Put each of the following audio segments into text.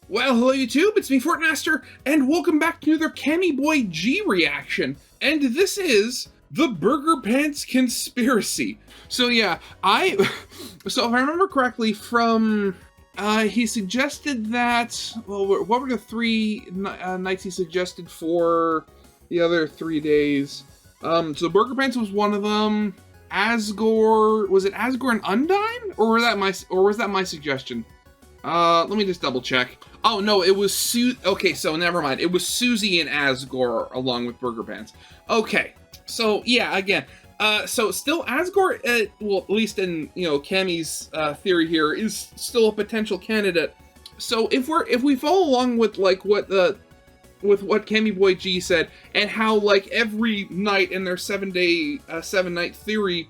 Well, hello YouTube, it's me, Fortmaster, and welcome back to another Cammy Boy G reaction. And this is the Burgerpants conspiracy. So yeah, so if I remember correctly from, he suggested that, well, what were the three nights he suggested for the other 3 days? So Burgerpants was one of them. Asgore, was it Asgore and Undyne? Or was that my suggestion? Let me just double check. Oh no, it was okay, so never mind. It was Susie and Asgore along with Burgerpants. Okay, so yeah, again, so still Asgore, well, at least in, you know, Cammy's theory here, is still a potential candidate. So if we follow along with like what Cammy Boy G said, and how like every night in their 7-night theory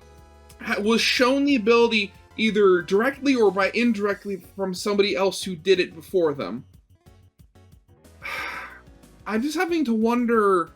was shown the ability either directly or by indirectly from somebody else who did it before them. I'm just having to wonder,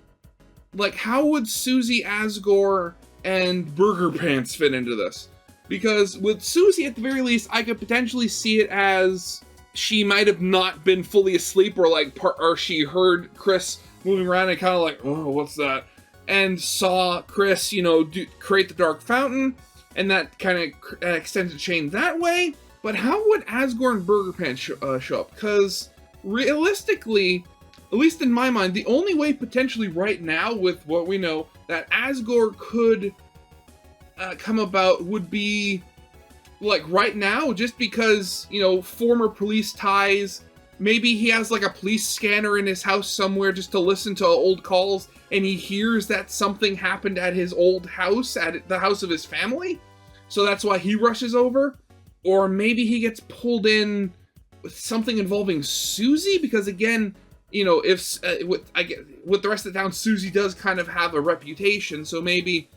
like, how would Susie, Asgore, and Burgerpants fit into this? Because with Susie, at the very least, I could potentially see it as she might have not been fully asleep, or like, or she heard Chris moving around and kind of like, oh, what's that? And saw Chris, you know, create the dark fountain, and that kind of extends the chain that way. But how would Asgore and Burgerpants show up? Because realistically, at least in my mind, the only way potentially right now with what we know that Asgore could come about would be like right now, just because, you know, former police ties. Maybe he has like a police scanner in his house somewhere just to listen to old calls, and he hears that something happened at his old house, at the house of his family, so that's why he rushes over. Or maybe he gets pulled in with something involving Susie, because again, you know, if with the rest of the town, Susie does kind of have a reputation, so maybe,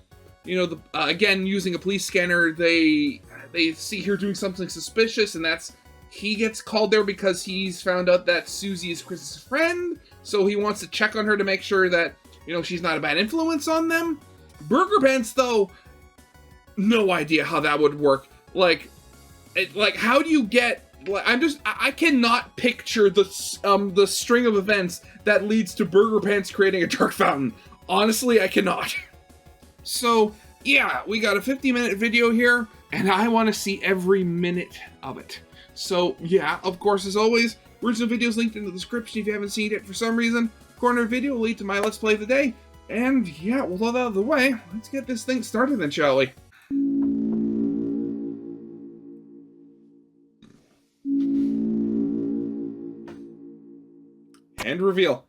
you know, again, using a police scanner, they see her doing something suspicious, and that's, he gets called there because he's found out that Susie is Chris's friend, so he wants to check on her to make sure that, you know, she's not a bad influence on them. Burgerpants, though, no idea how that would work. Like, how do you get, like, I cannot picture the string of events that leads to Burgerpants creating a dark fountain. Honestly, I cannot. So, yeah, we got a 50-minute video here, and I want to see every minute of it. So, yeah, of course, as always, original videos linked in the description if you haven't seen it for some reason. Corner video will lead to my Let's Play of the day. And, yeah, with all that out of the way, let's get this thing started then, shall we? And reveal.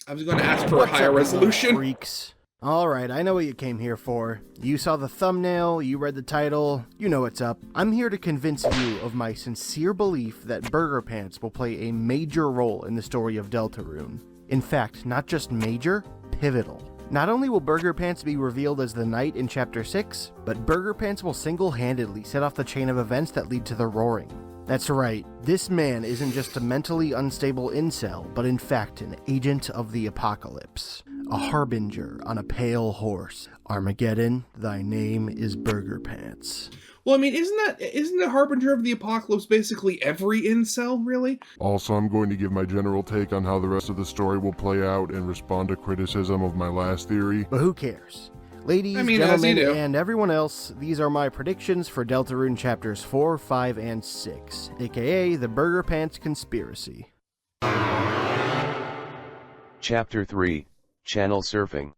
I was going to ask for a higher resolution. Freaks. Alright, I know what you came here for. You saw the thumbnail, you read the title, you know what's up. I'm here to convince you of my sincere belief that Burgerpants will play a major role in the story of Deltarune. In fact, not just major, pivotal. Not only will Burgerpants be revealed as the knight in Chapter 6, but Burgerpants will single-handedly set off the chain of events that lead to the Roaring. That's right, this man isn't just a mentally unstable incel, but in fact an agent of the apocalypse. A harbinger on a pale horse. Armageddon, thy name is Burgerpants. Well, I mean, isn't the harbinger of the apocalypse basically every incel, really? Also, I'm going to give my general take on how the rest of the story will play out and respond to criticism of my last theory. But who cares? Ladies, gentlemen, and everyone else, these are my predictions for Deltarune Chapters 4, 5, and 6, aka the Burgerpants Conspiracy. Chapter 3, Channel Surfing.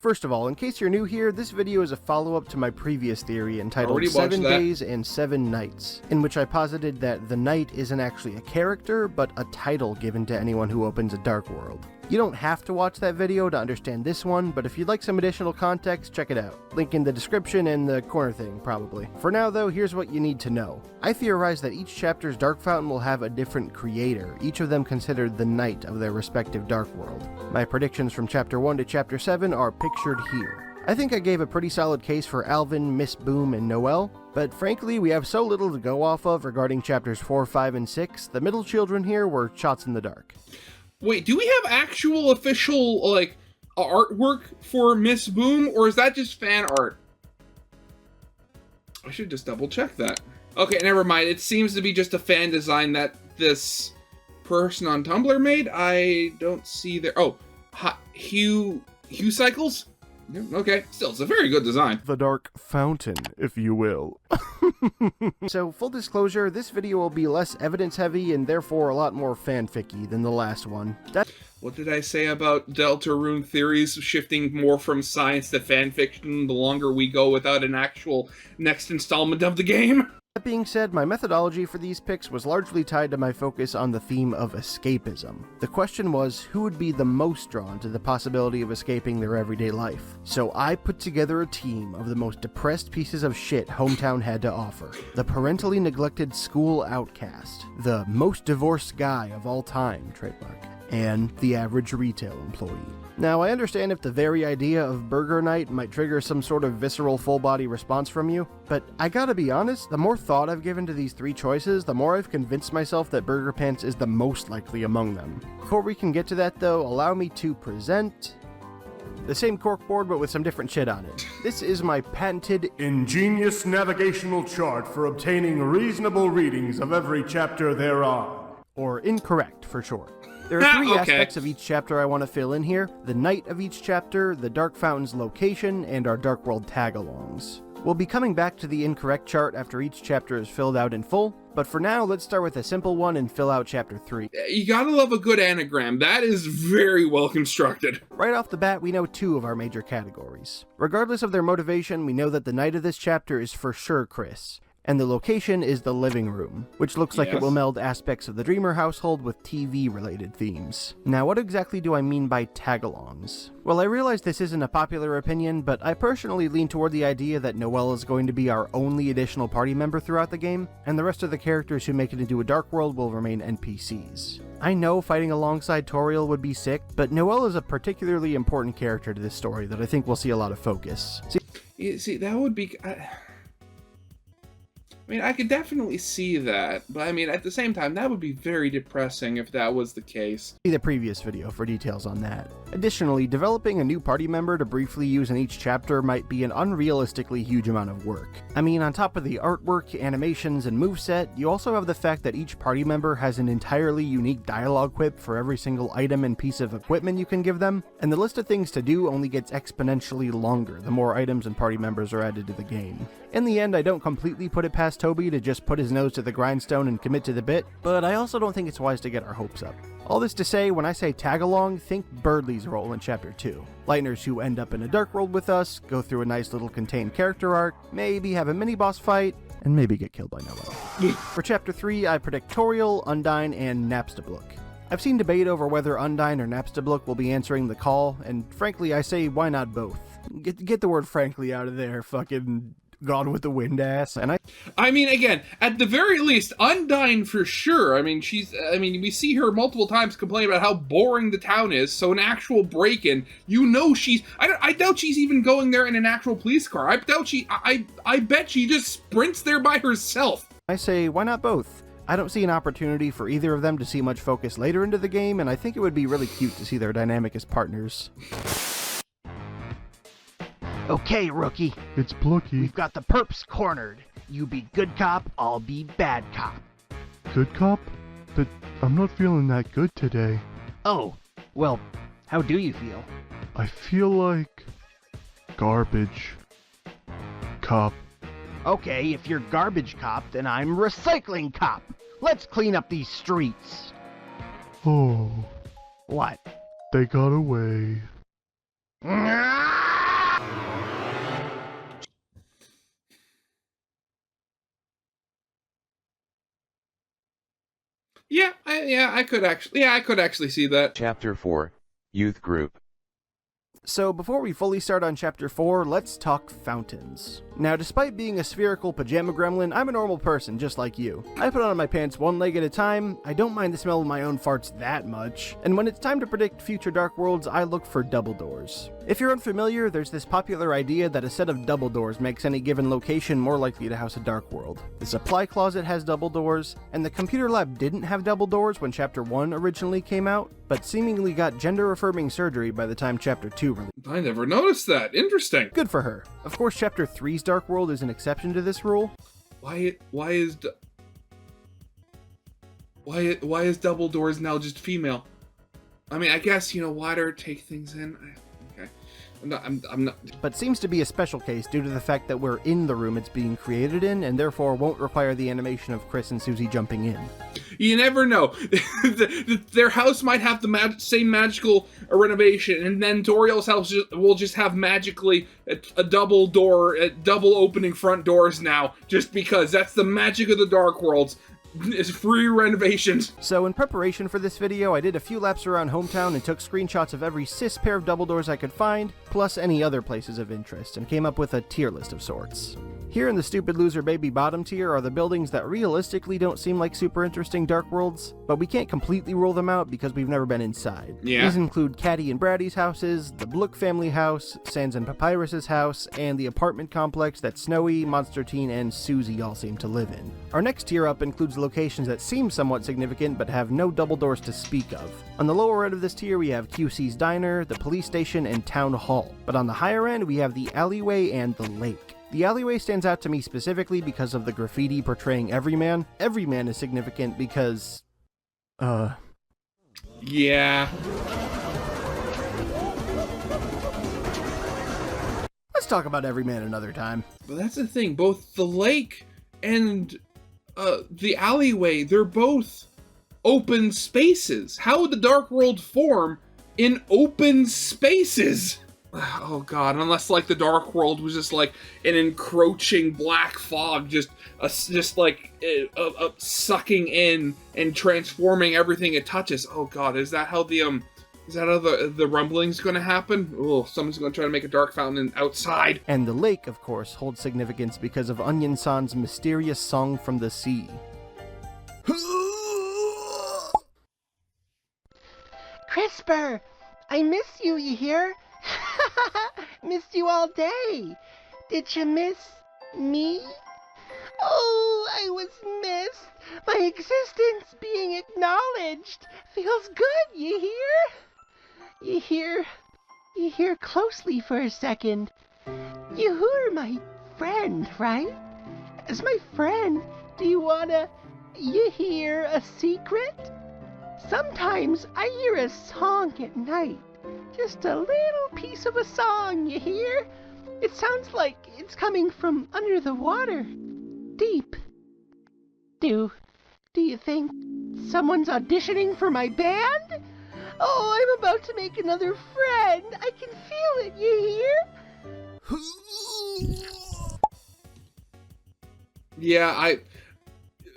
First of all, in case you're new here, this video is a follow-up to my previous theory entitled 7 Days and 7 Nights, in which I posited that the Knight isn't actually a character, but a title given to anyone who opens a dark world. You don't have to watch that video to understand this one, but if you'd like some additional context, check it out. Link in the description and the corner thing, probably. For now though, here's what you need to know. I theorize that each chapter's Dark Fountain will have a different creator, each of them considered the knight of their respective dark world. My predictions from Chapter 1 to Chapter 7 are pictured here. I think I gave a pretty solid case for Alvin, Miss Boom, and Noelle, but frankly we have so little to go off of regarding Chapters 4, 5, and 6, the middle children here were shots in the dark. Wait, do we have actual official, like, artwork for Miss Boom, or is that just fan art? I should just double check that. Okay, never mind. It seems to be just a fan design that this person on Tumblr made. I don't see there. Oh, Hue Cycles? Okay, still, it's a very good design. The Dark Fountain, if you will. So, full disclosure, this video will be less evidence-heavy and therefore a lot more fanficky than the last one. What did I say about Deltarune theories shifting more from science to fanfiction the longer we go without an actual next installment of the game? That being said, my methodology for these picks was largely tied to my focus on the theme of escapism. The question was, who would be the most drawn to the possibility of escaping their everyday life? So I put together a team of the most depressed pieces of shit Hometown had to offer. The parentally neglected school outcast, the most divorced guy of all time, trademark, and the average retail employee. Now, I understand if the very idea of Burger Night might trigger some sort of visceral full-body response from you, but I gotta be honest, the more thought I've given to these three choices, the more I've convinced myself that Burgerpants is the most likely among them. Before we can get to that though, allow me to present the same corkboard but with some different shit on it. This is my patented ingenious navigational chart for obtaining reasonable readings of every chapter thereon. Or incorrect for short. There are three aspects of each chapter I want to fill in here: the night of each chapter, the Dark Fountain's location, and our Dark World tag-alongs. We'll be coming back to the incorrect chart after each chapter is filled out in full, but for now, let's start with a simple one and fill out chapter 3. You gotta love a good anagram. That is very well constructed. Right off the bat, we know two of our major categories. Regardless of their motivation, we know that the night of this chapter is for sure Chris, and the location is the living room, which looks like it will meld aspects of the Dreamer household with TV-related themes. Now, what exactly do I mean by tag-alongs? Well, I realize this isn't a popular opinion, but I personally lean toward the idea that Noelle is going to be our only additional party member throughout the game, and the rest of the characters who make it into a Dark World will remain NPCs. I know fighting alongside Toriel would be sick, but Noelle is a particularly important character to this story that I think will see a lot of focus. See, that would be... I mean, I could definitely see that, but I mean, at the same time, that would be very depressing if that was the case. See the previous video for details on that. Additionally, developing a new party member to briefly use in each chapter might be an unrealistically huge amount of work. I mean, on top of the artwork, animations, and moveset, you also have the fact that each party member has an entirely unique dialogue quip for every single item and piece of equipment you can give them, and the list of things to do only gets exponentially longer the more items and party members are added to the game. In the end, I don't completely put it past Toby to just put his nose to the grindstone and commit to the bit, but I also don't think it's wise to get our hopes up. All this to say, when I say tag-along, think Birdley's role in Chapter 2. Lightners who end up in a Dark World with us, go through a nice little contained character arc, maybe have a mini-boss fight, and maybe get killed by Noelle. For Chapter 3, I predict Toriel, Undyne, and Napstablook. I've seen debate over whether Undyne or Napstablook will be answering the call, and frankly, I say why not both? Get the word frankly out of there, fucking Gone with the Wind ass. And I mean, again, at the very least, Undyne for sure. I mean, we see her multiple times complain about how boring the town is, so an actual break-in, you know I doubt she's even going there in an actual police car. I bet she just sprints there by herself. I say, why not both? I don't see an opportunity for either of them to see much focus later into the game, and I think it would be really cute to see their dynamic as partners. Okay, rookie. It's Plucky. We've got the perps cornered. You be good cop, I'll be bad cop. Good cop? But I'm not feeling that good today. Oh, well, how do you feel? I feel like... garbage. Cop. Okay, if you're garbage cop, then I'm recycling cop. Let's clean up these streets. Oh. What? They got away. I could actually see that. Chapter 4, Youth Group. So before we fully start on Chapter 4, let's talk fountains. Now, despite being a spherical pajama gremlin, I'm a normal person just like you. I put on my pants one leg at a time, I don't mind the smell of my own farts that much, and when it's time to predict future Dark Worlds, I look for double doors. If you're unfamiliar, there's this popular idea that a set of double doors makes any given location more likely to house a dark world. The supply closet has double doors, and the computer lab didn't have double doors when Chapter 1 originally came out, but seemingly got gender-affirming surgery by the time Chapter 2 released. I never noticed that. Interesting. Good for her. Of course, Chapter 3's dark world is an exception to this rule. Why is double doors now just female? I mean, I guess, water take things in. Okay. I'm not. But seems to be a special case due to the fact that we're in the room it's being created in, and therefore won't require the animation of Chris and Susie jumping in. You never know. Their house might have the same magical renovation, and then Toriel's house will just have magically a double door, double opening front doors now, just because that's the magic of the Dark Worlds. It's free renovations. So in preparation for this video, I did a few laps around hometown and took screenshots of every cis pair of double doors I could find, plus any other places of interest, and came up with a tier list of sorts. Here in the stupid loser baby bottom tier are the buildings that realistically don't seem like super interesting dark worlds, but we can't completely rule them out because we've never been inside. Yeah. These include Caddy and Braddy's houses, the Blook family house, Sans and Papyrus's house, and the apartment complex that Snowy, Monster Teen, and Susie all seem to live in. Our next tier up includes locations that seem somewhat significant but have no double doors to speak of. On the lower end of this tier we have QC's Diner, the police station, and Town Hall. But on the higher end we have the alleyway and the lake. The alleyway stands out to me specifically because of the graffiti portraying Everyman. Everyman is significant because... Yeah. Let's talk about Everyman another time. But that's the thing, both the lake and the alleyway, they're both open spaces. How would the Dark World form in open spaces? Oh god, unless like the Dark World was just like an encroaching black fog, just sucking in and transforming everything it touches. Oh god, is that how the rumbling's gonna happen? Oh, someone's gonna try to make a dark fountain outside. And the lake, of course, holds significance because of Onion-san's mysterious song from the sea. Crisper, I miss you, you hear? Missed you all day. Did you miss me? Oh, I was missed. My existence being acknowledged feels good, you hear? You hear closely for a second. You are my friend, right? As my friend, do you hear a secret? Sometimes I hear a song at night. Just a little piece of a song, you hear? It sounds like it's coming from under the water. Deep. Do you think someone's auditioning for my band? Oh, I'm about to make another friend. I can feel it, you hear? Yeah,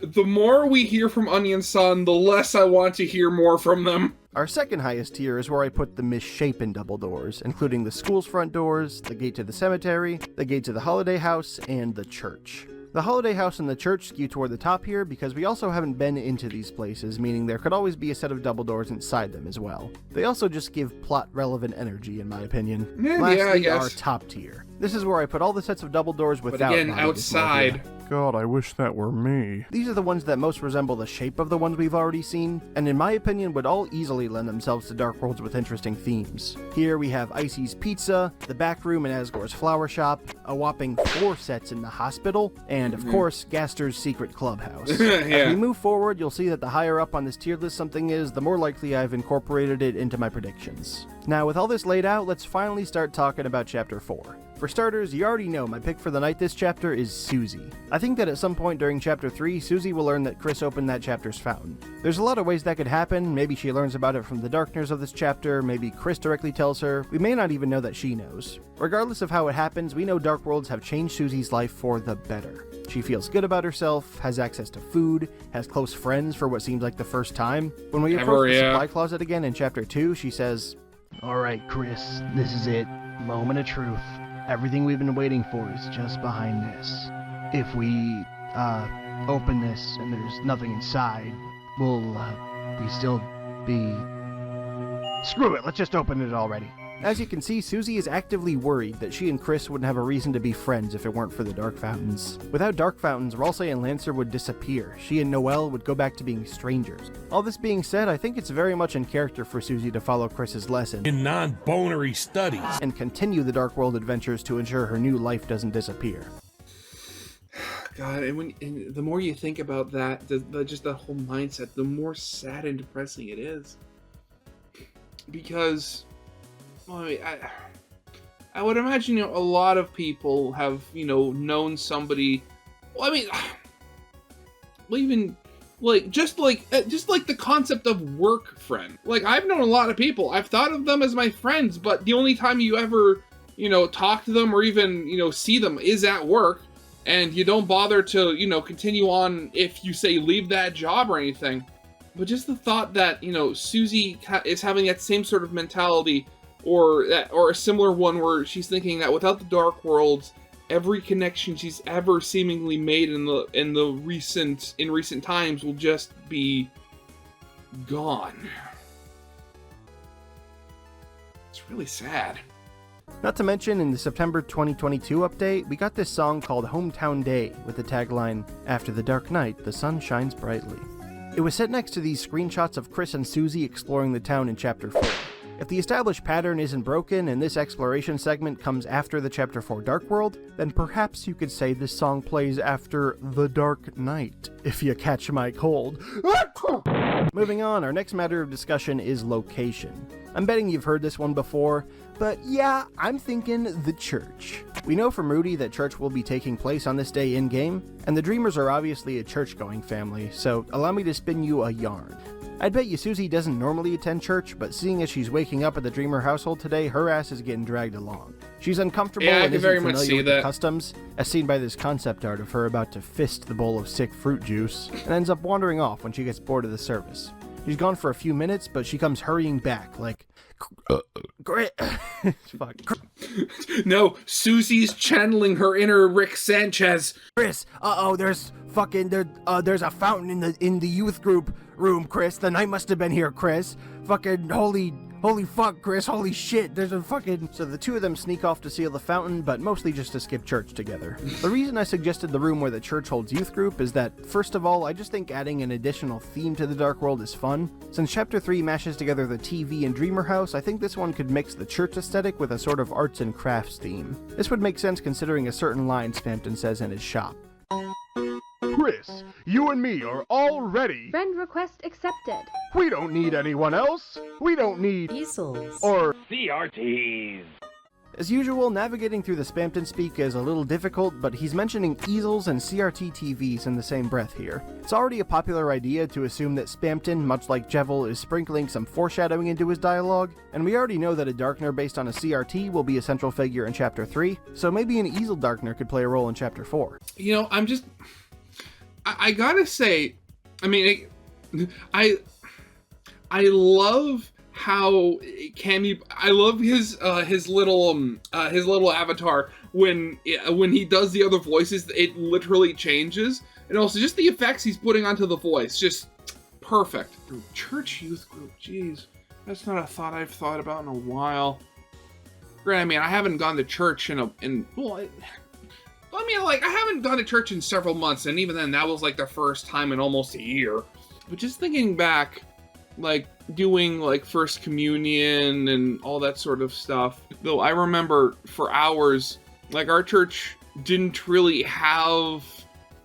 the more we hear from Onion-san, the less I want to hear more from them. Our second highest tier is where I put the misshapen double doors, including the school's front doors, the gate to the cemetery, the gate to the holiday house, and the church. The holiday house and the church skew toward the top here because we also haven't been into these places, meaning there could always be a set of double doors inside them as well. They also just give plot-relevant energy, in my opinion. Lastly, I guess. Our top tier. This is where I put all the sets of double doors without... But again, outside. God, I wish that were me. These are the ones that most resemble the shape of the ones we've already seen, and in my opinion would all easily lend themselves to dark worlds with interesting themes. Here we have Icy's Pizza, the back room in Asgore's flower shop, a whopping 4 sets in the hospital, and of course, Gaster's secret clubhouse. Yeah. As we move forward, you'll see that the higher up on this tier list something is, the more likely I've incorporated it into my predictions. Now, with all this laid out, let's finally start talking about Chapter 4. For starters, you already know my pick for the night this chapter is Susie. I think that at some point during Chapter 3, Susie will learn that Chris opened that chapter's fountain. There's a lot of ways that could happen. Maybe she learns about it from the darkness of this chapter, maybe Chris directly tells her. We may not even know that she knows. Regardless of how it happens, we know dark worlds have changed Susie's life for the better. She feels good about herself, has access to food, has close friends for what seems like the first time. When we approach the supply closet again in Chapter 2, she says, Alright, Chris, this is it. Moment of truth. Everything we've been waiting for is just behind this. If we, open this and there's nothing inside, will, we still be... Screw it, let's just open it already. As you can see, Susie is actively worried that she and Chris wouldn't have a reason to be friends if it weren't for the Dark Fountains. Without Dark Fountains, Ralsei and Lancer would disappear. She and Noelle would go back to being strangers. All this being said, I think it's very much in character for Susie to follow Chris's lesson in non-bonery studies and continue the Dark World adventures to ensure her new life doesn't disappear. God, and the more you think about that, just the whole mindset, the more sad and depressing it is. Because, well, I mean, I would imagine, a lot of people have, known somebody. Well, I mean, even just like the concept of work friend. Like, I've known a lot of people. I've thought of them as my friends, but the only time you ever, talk to them or even, see them is at work. And you don't bother to, continue on if you say leave that job or anything. But just the thought that, Susie is having that same sort of mentality or a similar one where she's thinking that without the Dark Worlds, every connection she's ever seemingly made in recent times will just be gone. It's really sad. Not to mention, in the September 2022 update, we got this song called Hometown Day with the tagline, "After the dark night, the sun shines brightly." It was set next to these screenshots of Chris and Susie exploring the town in Chapter 4. If the established pattern isn't broken and this exploration segment comes after the Chapter 4 Dark World, then perhaps you could say this song plays after the Dark Night, if you catch my cold. Moving on, our next matter of discussion is location. I'm betting you've heard this one before, but yeah, I'm thinking the church. We know from Rudy that church will be taking place on this day in-game, and the Dreamers are obviously a church-going family, so allow me to spin you a yarn. I'd bet you Susie doesn't normally attend church, but seeing as she's waking up at the Dreamer household today, her ass is getting dragged along. She's uncomfortable and isn't familiar with the customs, as seen by this concept art of her about to fist the bowl of sick fruit juice, and ends up wandering off when she gets bored of the service. She's gone for a few minutes, but she comes hurrying back, like, Grit. Fuck. No, Susie's channeling her inner Rick Sanchez. Chris, there's a fountain in the youth group room, Chris. The night must have been here, Chris. Fucking holy fuck, Chris, holy shit, there's a fucking... So the two of them sneak off to seal the fountain, but mostly just to skip church together. The reason I suggested the room where the church holds youth group is that, first of all, I just think adding an additional theme to the Dark World is fun. Since Chapter 3 mashes together the TV and Dreamer House, I think this one could mix the church aesthetic with a sort of arts and crafts theme. This would make sense considering a certain line Spampton says in his shop. Chris, you and me are all ready. Friend request accepted. We don't need anyone else. We don't need easels or CRTs. As usual, navigating through the Spampton speak is a little difficult, but he's mentioning easels and CRT TVs in the same breath here. It's already a popular idea to assume that Spampton, much like Jevil, is sprinkling some foreshadowing into his dialogue, and we already know that a Darkner based on a CRT will be a central figure in Chapter 3, so maybe an easel Darkner could play a role in Chapter 4. I gotta say, I mean, I love how I love his little avatar when he does the other voices, it literally changes, and also just the effects he's putting onto the voice, just perfect. Church youth group, jeez, that's not a thought I've thought about in a while. Granted, I mean, I haven't gone to church I haven't gone to church in several months, and even then, that was like the first time in almost a year. But just thinking back, like, doing, like, First Communion and all that sort of stuff, though I remember for hours, like, our church didn't really have,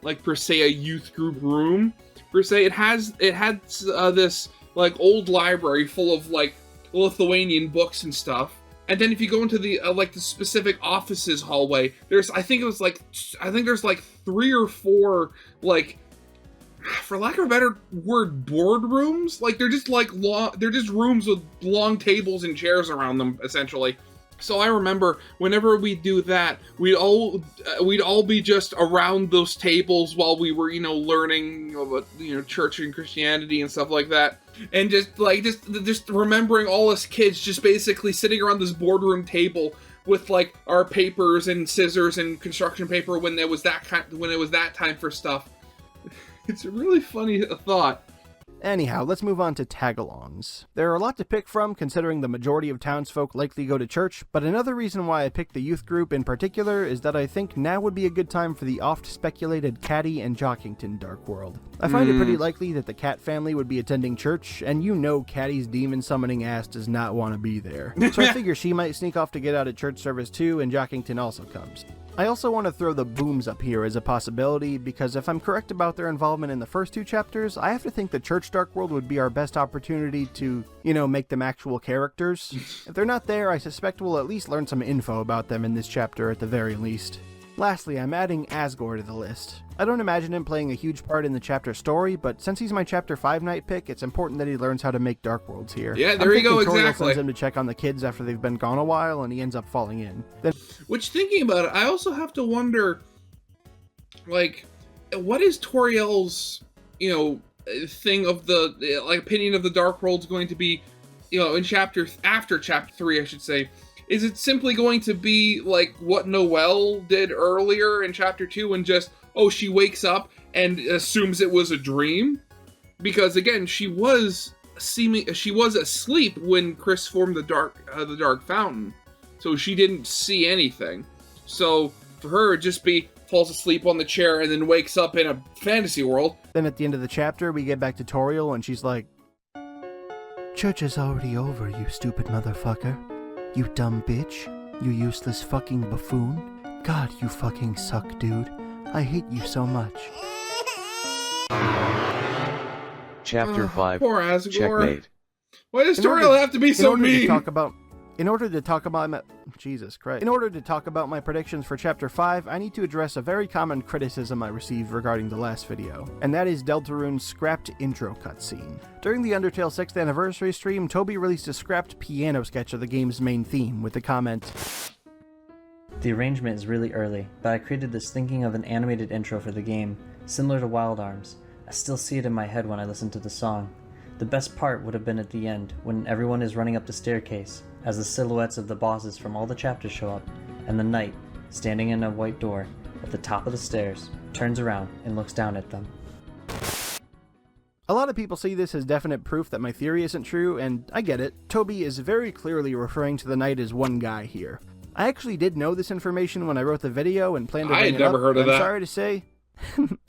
like, per se, a youth group room, per se. It had this, like, old library full of, like, Lithuanian books and stuff. And then if you go into the the specific offices hallway, there's I think there's like 3 or 4, like, for lack of a better word, boardrooms. Like, they're just rooms with long tables and chairs around them, essentially. So I remember whenever we do that, we'd all be just around those tables while we were, learning about, church and Christianity and stuff like that. And just remembering all us kids just basically sitting around this boardroom table with, like, our papers and scissors and construction paper when it was that time for stuff. It's a really funny thought. Anyhow, let's move on to tagalongs. There are a lot to pick from, considering the majority of townsfolk likely go to church, but another reason why I picked the youth group in particular is that I think now would be a good time for the oft-speculated Catty and Jockington Dark World. I find it pretty likely that the Cat family would be attending church, and you know Catty's demon-summoning ass does not want to be there. So I figure she might sneak off to get out of church service too, and Jockington also comes. I also want to throw the Booms up here as a possibility, because if I'm correct about their involvement in the first 2 chapters, I have to think the Church Dark World would be our best opportunity to, make them actual characters. If they're not there, I suspect we'll at least learn some info about them in this chapter at the very least. Lastly, I'm adding Asgore to the list. I don't imagine him playing a huge part in the chapter story, but since he's my chapter 5 night pick, it's important that he learns how to make Dark Worlds here. Yeah, there you go, Toriel exactly. sends him to check on the kids after they've been gone a while, and he ends up falling in. Which, thinking about it, I also have to wonder, what is Toriel's, thing of the, opinion of the Dark World's going to be, after chapter 3, I should say. Is it simply going to be like what Noelle did earlier in chapter 2 and just, she wakes up and assumes it was a dream? Because again, she was asleep when Chris formed the dark fountain. So she didn't see anything. So for her, it'd just be falls asleep on the chair and then wakes up in a fantasy world. Then at the end of the chapter, we get back to Toriel and she's like, "Church is already over, you stupid motherfucker. You dumb bitch. You useless fucking buffoon. God, you fucking suck, dude. I hate you so much." Chapter 5. Poor Asgore. Checkmate. Why does Toriel have to be so mean? In order to talk about my predictions for Chapter 5, I need to address a very common criticism I received regarding the last video, and that is Deltarune's scrapped intro cutscene. During the Undertale 6th anniversary stream, Toby released a scrapped piano sketch of the game's main theme, with the comment, "The arrangement is really early, but I created this thinking of an animated intro for the game, similar to Wild Arms. I still see it in my head when I listen to the song. The best part would have been at the end, when everyone is running up the staircase, as the silhouettes of the bosses from all the chapters show up, and the knight, standing in a white door at the top of the stairs, turns around and looks down at them." A lot of people see this as definite proof that my theory isn't true, and I get it. Toby is very clearly referring to the knight as one guy here. I actually did know this information when I wrote the video and planned to bring it up. I had never heard of that. I'm sorry to say,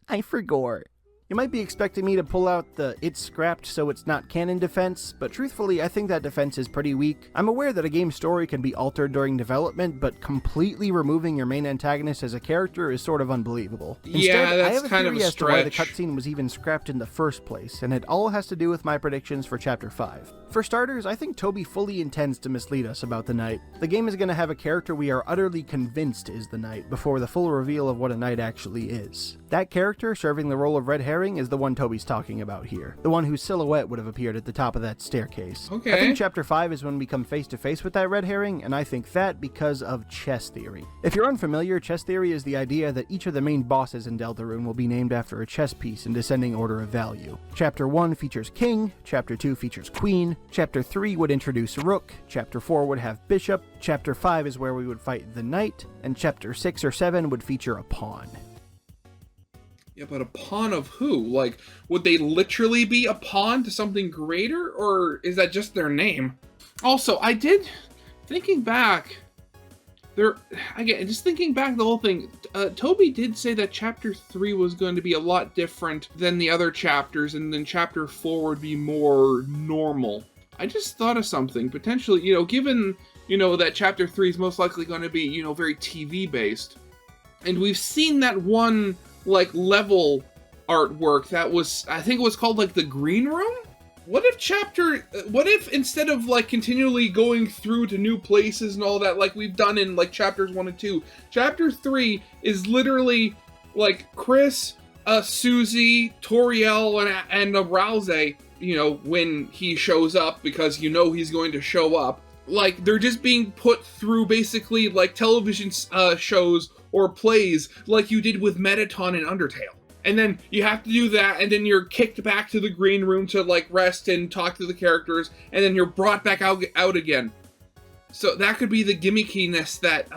I forgot. You might be expecting me to pull out the "it's scrapped so it's not canon" defense, but truthfully I think that defense is pretty weak. I'm aware that a game's story can be altered during development, but completely removing your main antagonist as a character is sort of unbelievable. Instead, that's I have a kind of theory a as to why the stretch. cutscene was even scrapped in the first place, and it all has to do with my predictions for Chapter 5. For starters, I think Toby fully intends to mislead us about the knight. The game is going to have a character we are utterly convinced is the knight before the full reveal of what a knight actually is. That character, serving the role of Red Herring, is the one Toby's talking about here. The one whose silhouette would have appeared at the top of that staircase. Okay. I think Chapter 5 is when we come face to face with that Red Herring, and I think that because of chess theory. If you're unfamiliar, chess theory is the idea that each of the main bosses in Deltarune will be named after a chess piece in descending order of value. Chapter 1 features King, Chapter 2 features Queen, Chapter 3 would introduce Rook, Chapter 4 would have Bishop, Chapter 5 is where we would fight the Knight, and Chapter 6 or 7 would feature a pawn. Yeah, but a pawn of who? Like, would they literally be a pawn to something greater, or is that just their name? Also, thinking back, the whole thing, Toby did say that Chapter 3 was going to be a lot different than the other chapters, and then Chapter 4 would be more normal. I just thought of something, potentially, given, that Chapter 3 is most likely going to be, very TV-based, and we've seen that one level artwork that was, I think it was called the Green Room? What if instead of continually going through to new places and all that like we've done in chapters 1 and 2, Chapter 3 is literally Chris, Susie, Toriel, and Rousey, when he shows up, because he's going to show up. They're just being put through basically television shows or plays like you did with Metaton and Undertale. And then you have to do that, and then you're kicked back to the green room to rest and talk to the characters, and then you're brought back out again. So that could be the gimmickiness that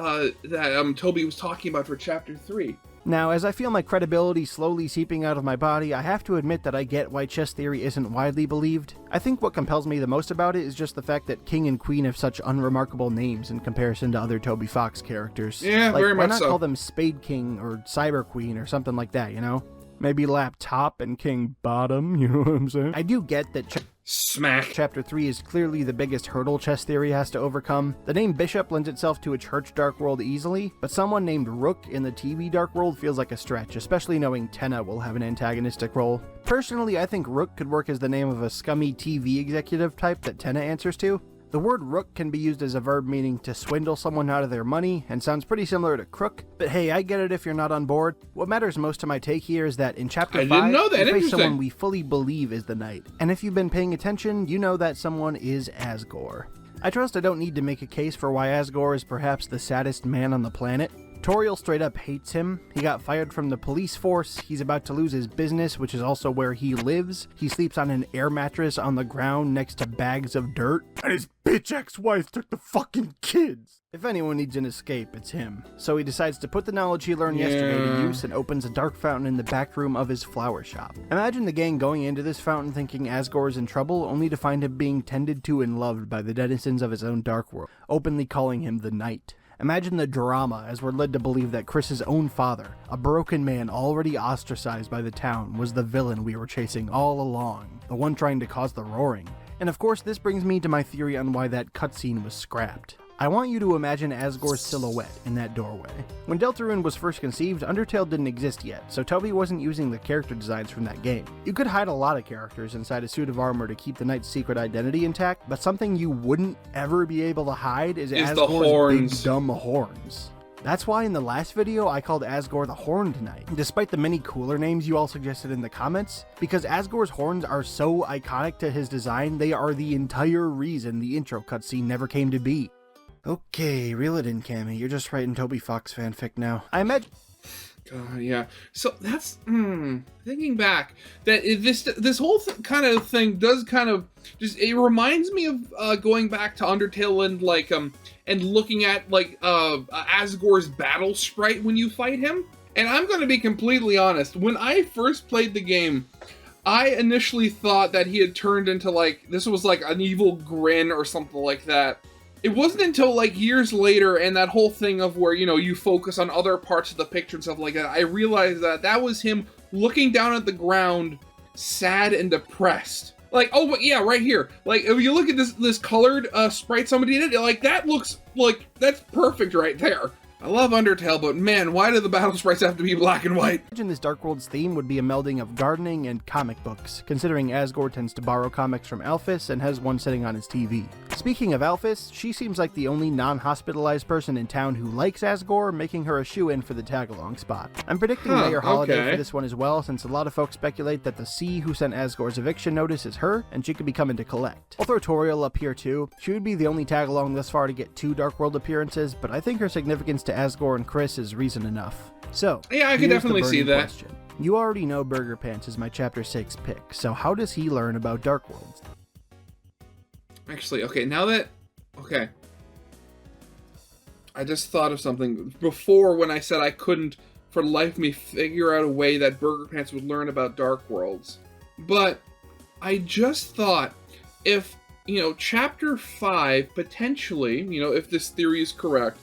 Toby was talking about for Chapter 3. Now, as I feel my credibility slowly seeping out of my body, I have to admit that I get why chess theory isn't widely believed. I think what compels me the most about it is just the fact that King and Queen have such unremarkable names in comparison to other Toby Fox characters. Yeah, like, very much so. Why not call them Spade King or Cyber Queen or something like that, you know? Maybe Laptop and King Bottom, you know what I'm saying? I do get that Smack. Chapter 3 is clearly the biggest hurdle chess theory has to overcome. The name Bishop lends itself to a church Dark World easily, but someone named Rook in the TV Dark World feels like a stretch, especially knowing Tenna will have an antagonistic role. Personally, I think Rook could work as the name of a scummy TV executive type that Tenna answers to. The word rook can be used as a verb meaning to swindle someone out of their money, and sounds pretty similar to crook, but hey, I get it if you're not on board. What matters most to my take here is that in Chapter 5, we face someone we fully believe is the knight, and if you've been paying attention, you know that someone is Asgore. I trust I don't need to make a case for why Asgore is perhaps the saddest man on the planet. Toriel straight up hates him. He got fired from the police force, he's about to lose his business, which is also where he lives. He sleeps on an air mattress on the ground next to bags of dirt. And his bitch ex-wife took the fucking kids. If anyone needs an escape, it's him. So he decides to put the knowledge he learned yesterday to use and opens a dark fountain in the back room of his flower shop. Imagine the gang going into this fountain thinking Asgore is in trouble, only to find him being tended to and loved by the denizens of his own dark world, openly calling him the Knight. Imagine the drama as we're led to believe that Chris's own father, a broken man already ostracized by the town, was the villain we were chasing all along, the one trying to cause the roaring. And of course, this brings me to my theory on why that cutscene was scrapped. I want you to imagine Asgore's silhouette in that doorway. When Deltarune was first conceived, Undertale didn't exist yet, so Toby wasn't using the character designs from that game. You could hide a lot of characters inside a suit of armor to keep the knight's secret identity intact, but something you wouldn't ever be able to hide is Asgore's big dumb horns. That's why in the last video I called Asgore the Horned Knight, despite the many cooler names you all suggested in the comments, because Asgore's horns are so iconic to his design, they are the entire reason the intro cutscene never came to be. Okay, reel it in, Cammy. You're just writing Toby Fox fanfic now. I imagine... God, yeah. So that's thinking back that this whole kind of thing does kind of just, it reminds me of going back to Undertale and like and looking at like Asgore's battle sprite when you fight him. And I'm going to be completely honest. When I first played the game, I initially thought that he had turned into like, this was like an evil grin or something like that. It wasn't until like years later and that whole thing of where, you know, you focus on other parts of the picture and stuff like that, I realized that that was him looking down at the ground, sad and depressed. Like, oh, but yeah, right here. Like, if you look at this colored sprite somebody did, like, that looks like, that's perfect right there. I love Undertale, but man, why do the battle sprites have to be black and white? Imagine this Dark World's theme would be a melding of gardening and comic books, considering Asgore tends to borrow comics from Alphys and has one sitting on his TV. Speaking of Alphys, she seems like the only non-hospitalized person in town who likes Asgore, making her a shoo-in for the tag-along spot. I'm predicting Mayor Holiday for this one as well, since a lot of folks speculate that the C who sent Asgore's eviction notice is her, and she could be coming to collect. I'll throw Toriel up here too. She would be the only tag-along thus far to get 2 Dark World appearances, but I think her significance to Asgore and Chris is reason enough. So, yeah, I could definitely see that. Question. You already know Burgerpants is my Chapter 6 pick, so how does he learn about Dark Worlds? Actually, okay, now that... Okay. I just thought of something. Before, when I said I couldn't, for the life of me, figure out a way that Burgerpants would learn about Dark Worlds. But I just thought, if, you know, Chapter 5, potentially, you know, if this theory is correct,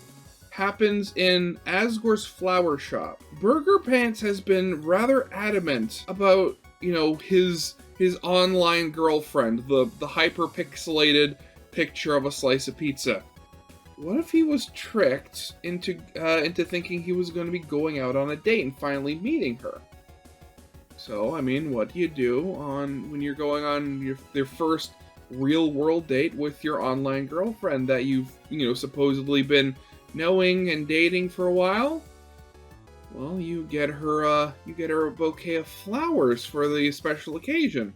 happens in Asgore's flower shop. Burgerpants has been rather adamant about, you know, his online girlfriend, the hyper-pixelated picture of a slice of pizza. What if he was tricked into thinking he was going to be going out on a date and finally meeting her? So, I mean, what do you do when you're going on your first real-world date with your online girlfriend that you've, you know, supposedly been knowing and dating for a while? Well, you get her a bouquet of flowers for the special occasion.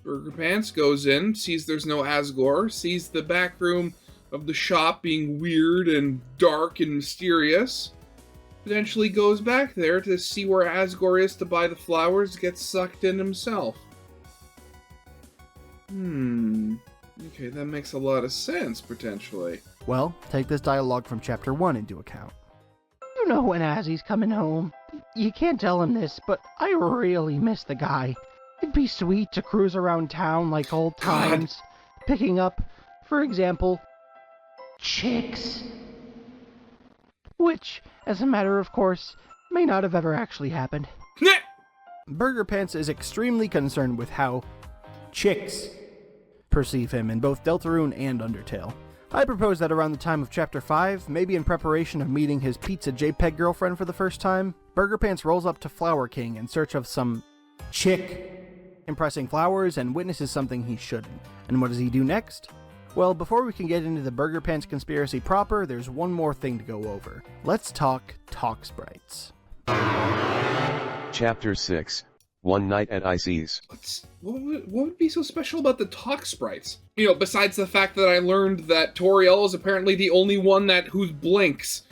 Burgerpants goes in, sees there's no Asgore, sees the back room of the shop being weird and dark and mysterious. Potentially goes back there to see where Asgore is to buy the flowers, gets sucked in himself. Okay, that makes a lot of sense, potentially. Well, take this dialogue from Chapter 1 into account. You know when Ozzy's coming home. you can't tell him this, but I really miss the guy. It'd be sweet to cruise around town like old times, picking up, for example, chicks. Which, as a matter of course, may not have ever actually happened. Burgerpants is extremely concerned with how chicks perceive him in both Deltarune and Undertale. I propose that around the time of Chapter 5, maybe in preparation of meeting his pizza JPEG girlfriend for the first time, Burgerpants rolls up to Flower King in search of some chick impressing flowers and witnesses something he shouldn't. And what does he do next? Well, before we can get into the Burgerpants conspiracy proper, there's one more thing to go over. Let's talk Talk Sprites. Chapter 6, One Night at Ices. What would be so special about the Talk Sprites? You know, besides the fact that I learned that Toriel is apparently the only one who blinks.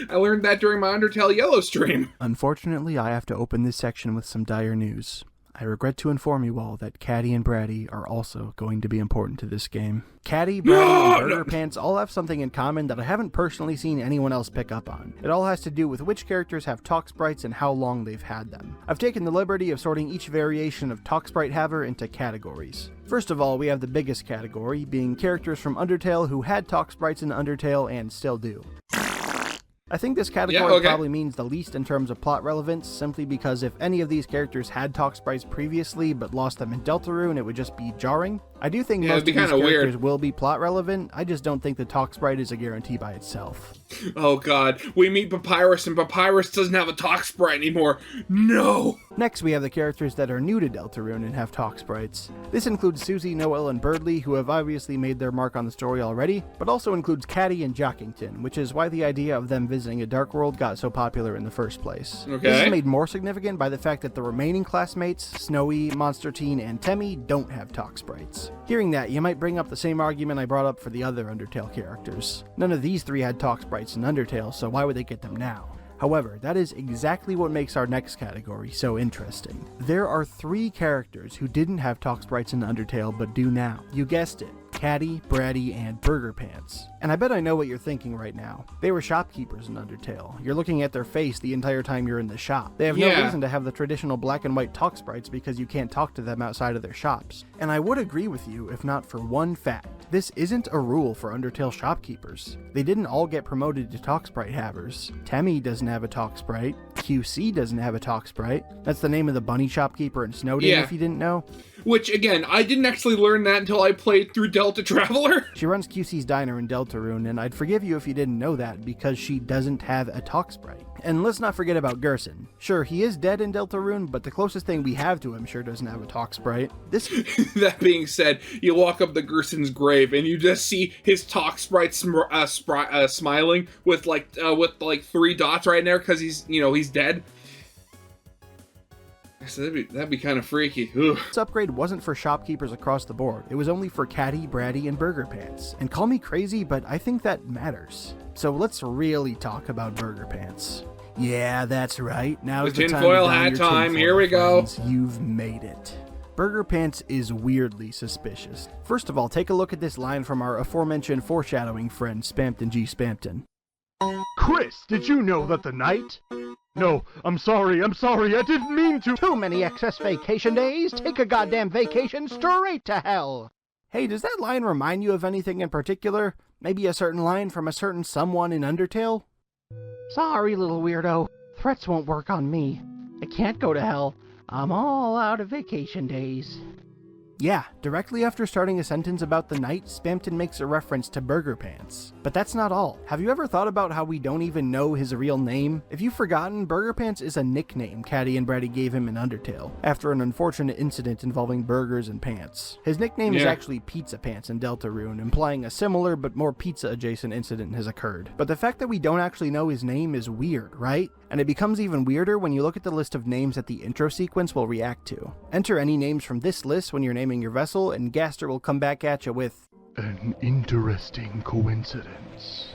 I learned that during my Undertale Yellow stream. Unfortunately, I have to open this section with some dire news. I regret to inform you all that Caddy and Bratty are also going to be important to this game. Caddy, Bratty, and Burgerpants all have something in common that I haven't personally seen anyone else pick up on. It all has to do with which characters have Talk Sprites and how long they've had them. I've taken the liberty of sorting each variation of Talk Sprite haver into categories. First of all, we have the biggest category, being characters from Undertale who had Talk Sprites in Undertale and still do. I think this category probably means the least in terms of plot relevance, simply because if any of these characters had Talk Sprites previously but lost them in Deltarune, it would just be jarring. I do think most of these characters will be plot relevant, I just don't think the Talk Sprite is a guarantee by itself. Oh god, we meet Papyrus and Papyrus doesn't have a Talk Sprite anymore. No! Next we have the characters that are new to Deltarune and have Talk Sprites. This includes Susie, Noel, and Birdly, who have obviously made their mark on the story already, but also includes Caddy and Jockington, which is why the idea of them visiting a Dark World got so popular in the first place. Okay. This is made more significant by the fact that the remaining classmates, Snowy, Monster Teen, and Temmie, don't have Talk Sprites. Hearing that, you might bring up the same argument I brought up for the other Undertale characters. None of these three had Talk Sprites in Undertale, so why would they get them now? However, that is exactly what makes our next category so interesting. There are 3 characters who didn't have Talk Sprites in Undertale but do now. You guessed it. Caddy, Bratty, and Burgerpants. And I bet I know what you're thinking right now. They were shopkeepers in Undertale. You're looking at their face the entire time you're in the shop. They have no reason to have the traditional black and white Talk Sprites because you can't talk to them outside of their shops. And I would agree with you if not for one fact. This isn't a rule for Undertale shopkeepers. They didn't all get promoted to Talk Sprite havers. Temmie doesn't have a Talk Sprite. QC doesn't have a Talk Sprite. That's the name of the bunny shopkeeper in Snowden, if you didn't know. Which, again, I didn't actually learn that until I played through Delta Traveler. She runs QC's Diner in Deltarune, and I'd forgive you if you didn't know that, because she doesn't have a Talk Sprite. And let's not forget about Gerson. Sure, he is dead in Deltarune, but the closest thing we have to him sure doesn't have a Talk Sprite. That being said, you walk up to Gerson's grave, and you just see his Talk Sprite smiling with like 3 dots right there, because he's dead. So that'd be kind of freaky. Ugh. This upgrade wasn't for shopkeepers across the board. It was only for Caddy, Bratty, and Burgerpants. And call me crazy, but I think that matters. So let's really talk about Burgerpants. Yeah, that's right. Now's the time. Tinfoil hat time. Here we go. You've made it. Burgerpants is weirdly suspicious. First of all, take a look at this line from our aforementioned foreshadowing friend, Spampton G. Spampton. Chris, did you know that the night... No, I'm sorry, I didn't mean to. Too many excess vacation days? Take a goddamn vacation straight to hell. Hey, does that line remind you of anything in particular? Maybe a certain line from a certain someone in Undertale? Sorry, little weirdo. Threats won't work on me. I can't go to hell. I'm all out of vacation days. Yeah, directly after starting a sentence about the night, Spampton makes a reference to Burgerpants. But that's not all. Have you ever thought about how we don't even know his real name? If you've forgotten, Burgerpants is a nickname Caddy and Bratty gave him in Undertale, after an unfortunate incident involving burgers and pants. His nickname is actually Pizza Pants in Deltarune, implying a similar but more pizza-adjacent incident has occurred. But the fact that we don't actually know his name is weird, right? And it becomes even weirder when you look at the list of names that the intro sequence will react to. Enter any names from this list when you're naming your vessel, and Gaster will come back at you with an interesting coincidence.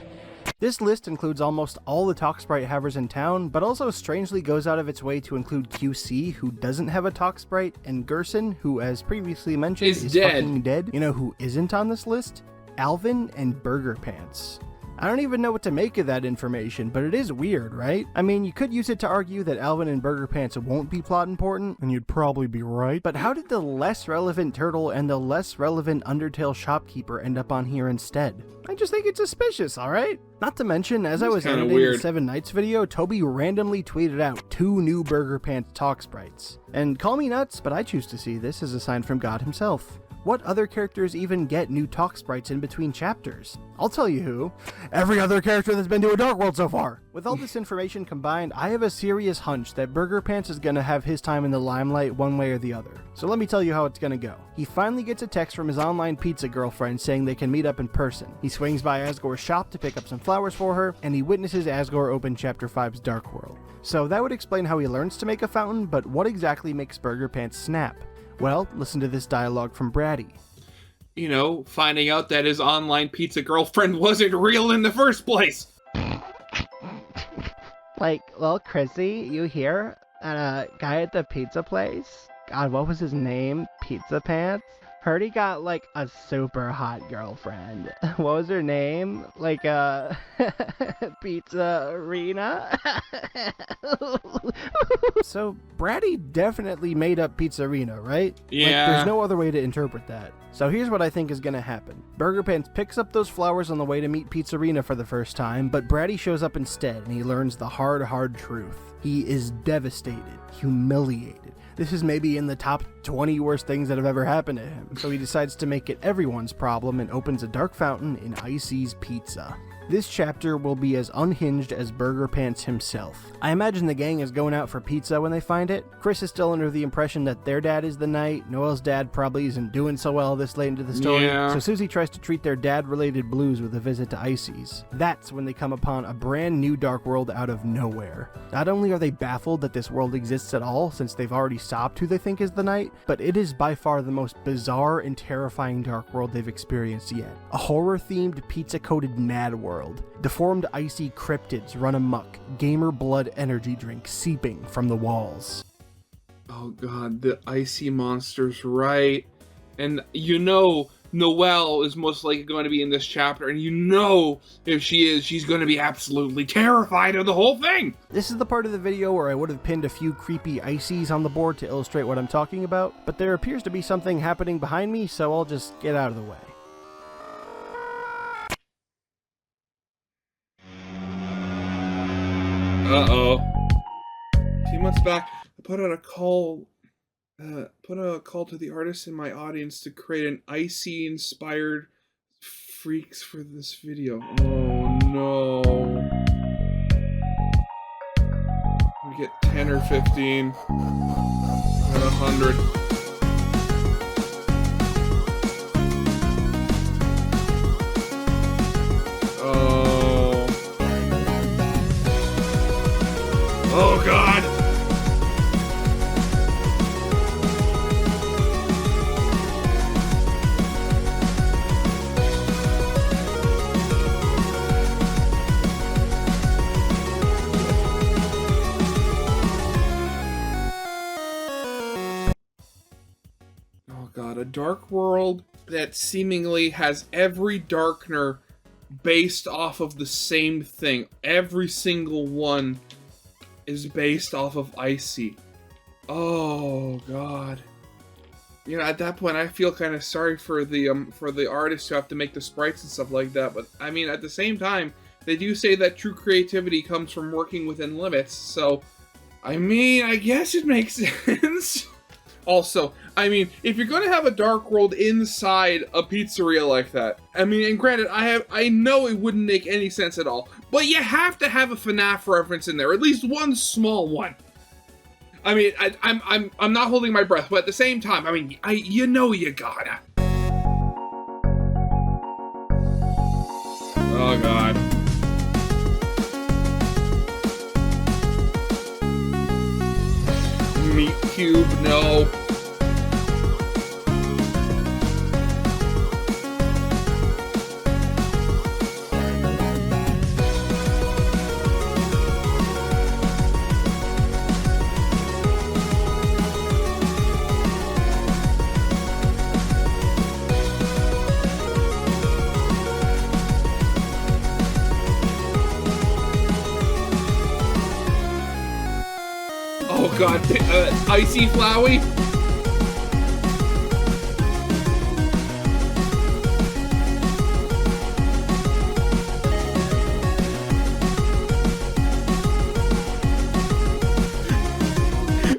This list includes almost all the Talk Sprite havers in town, but also strangely goes out of its way to include QC, who doesn't have a Talk Sprite, and Gerson, who, as previously mentioned, is dead. fucking dead. You know who isn't on this list? Alvin and Burgerpants. I don't even know what to make of that information, but it is weird, right? I mean, you could use it to argue that Alvin and Burgerpants won't be plot important, and you'd probably be right, but how did the less relevant turtle and the less relevant Undertale shopkeeper end up on here instead? I just think it's suspicious, alright? Not to mention, as I was editing the 7 Nights video, Toby randomly tweeted out 2 new Burgerpants talk sprites. And call me nuts, but I choose to see this as a sign from God himself. What other characters even get new talk sprites in between chapters? I'll tell you who. Every other character that's been to a Dark World so far! With all this information combined, I have a serious hunch that Burgerpants is gonna have his time in the limelight one way or the other. So let me tell you how it's gonna go. He finally gets a text from his online pizza girlfriend saying they can meet up in person. He swings by Asgore's shop to pick up some flowers for her, and he witnesses Asgore open Chapter 5's Dark World. So that would explain how he learns to make a fountain, but what exactly makes Burgerpants snap? Well, listen to this dialogue from Bratty. You know, finding out that his online pizza girlfriend wasn't real in the first place. Like, well, Chrissy, you here? And a guy at the pizza place? God, what was his name? Pizza Pants? Heard he got, like, a super hot girlfriend. What was her name? Like, Pizza Arena? So, Bratty definitely made up Pizzarina, right? Yeah. Like, there's no other way to interpret that. So here's what I think is gonna happen. Burgerpants picks up those flowers on the way to meet Pizzarina for the first time, but Bratty shows up instead, and he learns the hard truth. He is devastated, humiliated. This is maybe in the top 20 worst things that have ever happened to him, so he decides to make it everyone's problem and opens a dark fountain in Icy's Pizza. This chapter will be as unhinged as Burgerpants himself. I imagine the gang is going out for pizza when they find it. Chris is still under the impression that their dad is the knight. Noel's dad probably isn't doing so well this late into the story. Yeah. So Susie tries to treat their dad-related blues with a visit to Icy's. That's when they come upon a brand new dark world out of nowhere. Not only are they baffled that this world exists at all, since they've already stopped who they think is the knight, but it is by far the most bizarre and terrifying dark world they've experienced yet. A horror-themed, pizza-coated mad world. Deformed icy cryptids run amok, gamer blood energy drinks seeping from the walls. Oh god, the icy monster's right. And you know Noelle is most likely going to be in this chapter, and you know if she is, she's going to be absolutely terrified of the whole thing! This is the part of the video where I would have pinned a few creepy icies on the board to illustrate what I'm talking about, but there appears to be something happening behind me, so I'll just get out of the way. Uh-oh. A few months back, I put out a call to the artists in my audience to create an icy-inspired freaks for this video. Oh no. We get 10 or 15. Got 100. Oh god! Oh god, a dark world that seemingly has every darkener based off of the same thing. Every single one is based off of Icy. Oh god. You know, at that point I feel kind of sorry for the artists who have to make the sprites and stuff like that, but I mean at the same time they do say that true creativity comes from working within limits, so I mean I guess it makes sense. Also, I mean, if you're gonna have a dark world inside a pizzeria like that, I mean, and granted, I know it wouldn't make any sense at all, but you have to have a FNAF reference in there, at least one small one. I mean, I'm not holding my breath, but at the same time, I mean, you know you gotta. Oh god. Meat cube, no. Oh god, Icy Flowey?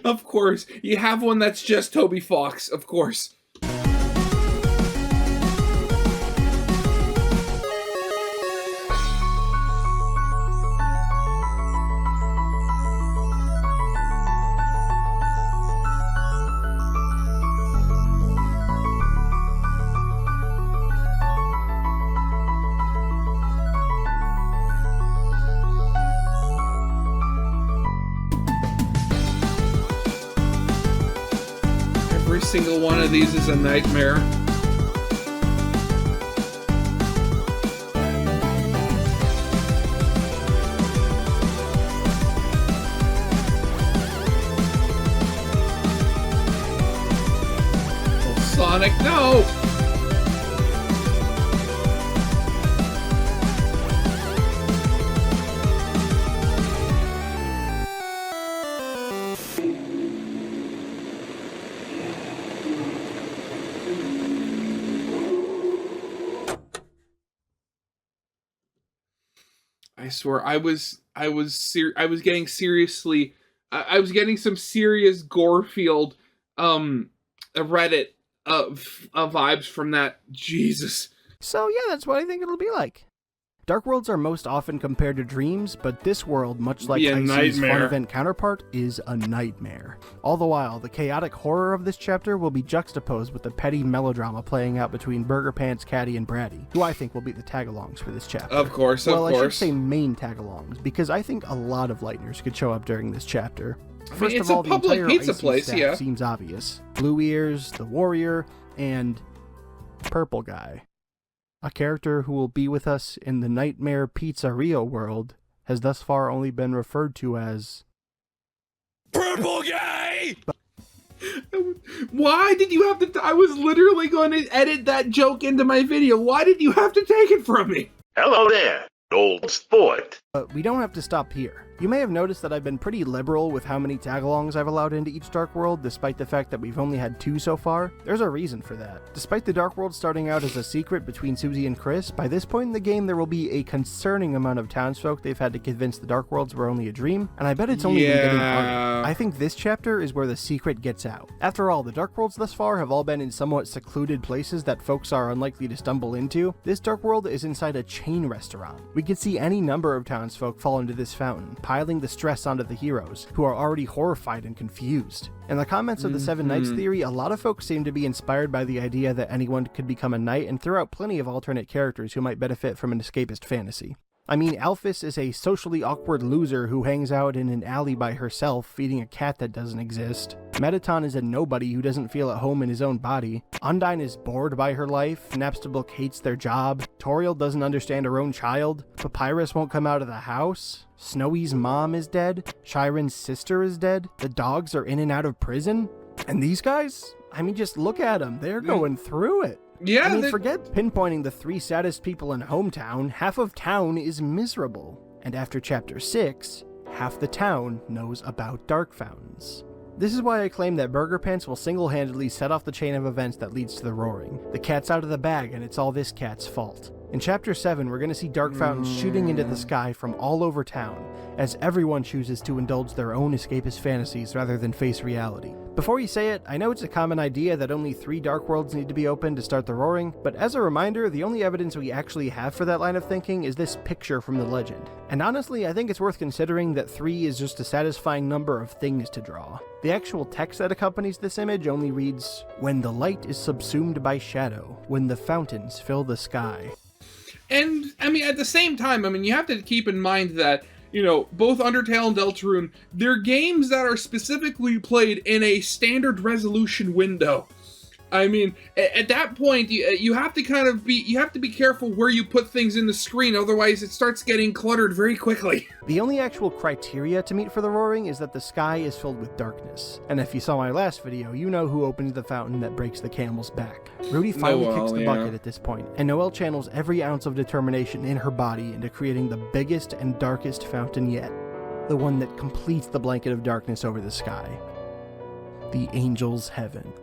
Of course, you have one that's just Toby Fox, of course. Every single one of these is a nightmare. Oh, Sonic, no! I swear, I was getting seriously, I was getting some serious Gorefield, Reddit, vibes from that. Jesus. So yeah, that's what I think it'll be like. Dark worlds are most often compared to dreams, but this world, much like Icy's fun event counterpart, is a nightmare. All the while, the chaotic horror of this chapter will be juxtaposed with the petty melodrama playing out between Burgerpants, Caddy, and Bratty, who I think will be the tagalongs for this chapter. Of course, of course. Well, I should say main tagalongs, because I think a lot of Lightners could show up during this chapter. First of all, the entire pizza Icy place, staff yeah. seems obvious. Blue Ears, the Warrior, and Purple Guy. A character who will be with us in the Nightmare Pizzeria world has thus far only been referred to as Purple Guy! Why did you have to... I was literally going to edit that joke into my video. Why did you have to take it from me? Hello there, old sport. But we don't have to stop here. You may have noticed that I've been pretty liberal with how many tagalongs I've allowed into each Dark World, despite the fact that we've only had 2 so far. There's a reason for that. Despite the Dark World starting out as a secret between Susie and Chris, by this point in the game there will be a concerning amount of townsfolk they've had to convince the Dark Worlds were only a dream, and I bet it's only been getting harder. I think this chapter is where the secret gets out. After all, the Dark Worlds thus far have all been in somewhat secluded places that folks are unlikely to stumble into. This Dark World is inside a chain restaurant. We could see any number of townsfolk fall into this fountain, piling the stress onto the heroes, who are already horrified and confused. In the comments of the Seven Knights theory, a lot of folks seem to be inspired by the idea that anyone could become a knight and throw out plenty of alternate characters who might benefit from an escapist fantasy. I mean, Alphys is a socially awkward loser who hangs out in an alley by herself, feeding a cat that doesn't exist. Mettaton is a nobody who doesn't feel at home in his own body. Undyne is bored by her life. Napstablook hates their job. Toriel doesn't understand her own child. Papyrus won't come out of the house. Snowy's mom is dead. Chiron's sister is dead. The dogs are in and out of prison. And these guys? I mean, just look at them. They're going through it. Yeah, I mean, forget pinpointing the 3 saddest people in Hometown. Half of town is miserable. And after Chapter 6, half the town knows about Dark Fountains. This is why I claim that Burgerpants will single-handedly set off the chain of events that leads to the roaring. The cat's out of the bag, and it's all this cat's fault. In Chapter 7, we're going to see Dark Fountains shooting into the sky from all over town, as everyone chooses to indulge their own escapist fantasies rather than face reality. Before you say it, I know it's a common idea that only 3 Dark Worlds need to be open to start the roaring, but as a reminder, the only evidence we actually have for that line of thinking is this picture from the legend. And honestly, I think it's worth considering that 3 is just a satisfying number of things to draw. The actual text that accompanies this image only reads, "When the light is subsumed by shadow, when the fountains fill the sky." And, I mean, at the same time, I mean, you have to keep in mind that, you know, both Undertale and Deltarune, they're games that are specifically played in a standard resolution window. I mean, at that point, you have to kind of be, you have to be careful where you put things in the screen, otherwise it starts getting cluttered very quickly. The only actual criteria to meet for the roaring is that the sky is filled with darkness. And if you saw my last video, you know who opens the fountain that breaks the camel's back. Rudy finally kicks the bucket at this point, and Noelle channels every ounce of determination in her body into creating the biggest and darkest fountain yet. the one that completes the blanket of darkness over the sky. The Angel's Heaven.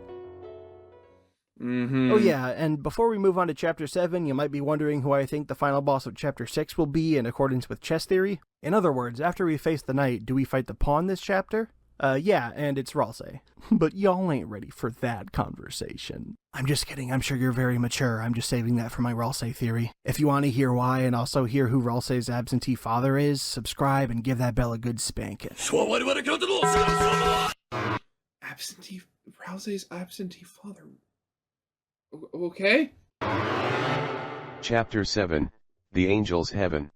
Mm-hmm. Oh yeah, and before we move on to Chapter 7, you might be wondering who I think the final boss of Chapter 6 will be in accordance with chess theory. In other words, after we face the knight, do we fight the pawn this chapter? Yeah, and it's Ralsei. But y'all ain't ready for that conversation. I'm just kidding, I'm sure you're very mature. I'm just saving that for my Ralsei theory. If you want to hear why and also hear who Ralsei's absentee father is, subscribe and give that bell a good spanking. Ralsei's absentee father. Okay? Chapter 7, The Angel's Heaven.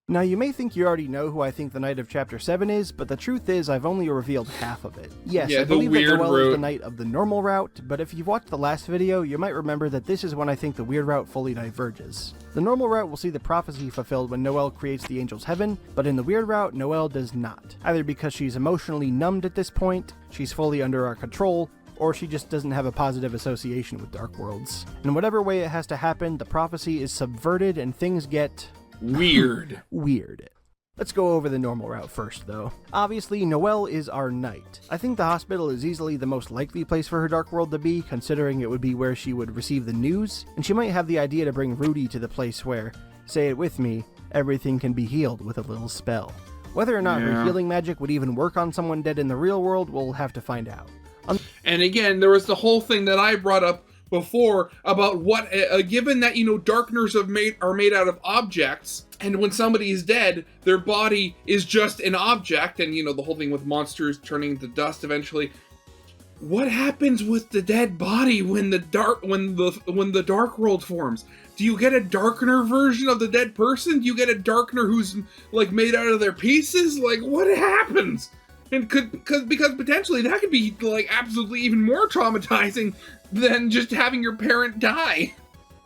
Now you may think you already know who I think the Knight of Chapter 7 is, but the truth is I've only revealed half of it. Yes, I believe that Noelle is the Knight of the normal route, but if you've watched the last video, you might remember that this is when I think the weird route fully diverges. The normal route will see the prophecy fulfilled when Noelle creates the Angel's Heaven, but in the weird route, Noelle does not. Either because she's emotionally numbed at this point, she's fully under our control, or she just doesn't have a positive association with Dark Worlds. In whatever way it has to happen, the prophecy is subverted and things get... weird. Weird. Let's go over the normal route first, though. Obviously, Noelle is our knight. I think the hospital is easily the most likely place for her Dark World to be, considering it would be where she would receive the news, and she might have the idea to bring Rudy to the place where, say it with me, everything can be healed with a little spell. Whether or not her healing magic would even work on someone dead in the real world, we'll have to find out. And again, there was the whole thing that I brought up before about what, given that, darkners are made out of objects, and when somebody is dead, their body is just an object, and the whole thing with monsters turning into dust eventually. What happens with the dead body when the dark world forms? Do you get a darkener version of the dead person? Do you get a darkener who's made out of their pieces? What happens? And because potentially that could be absolutely even more traumatizing than just having your parent die.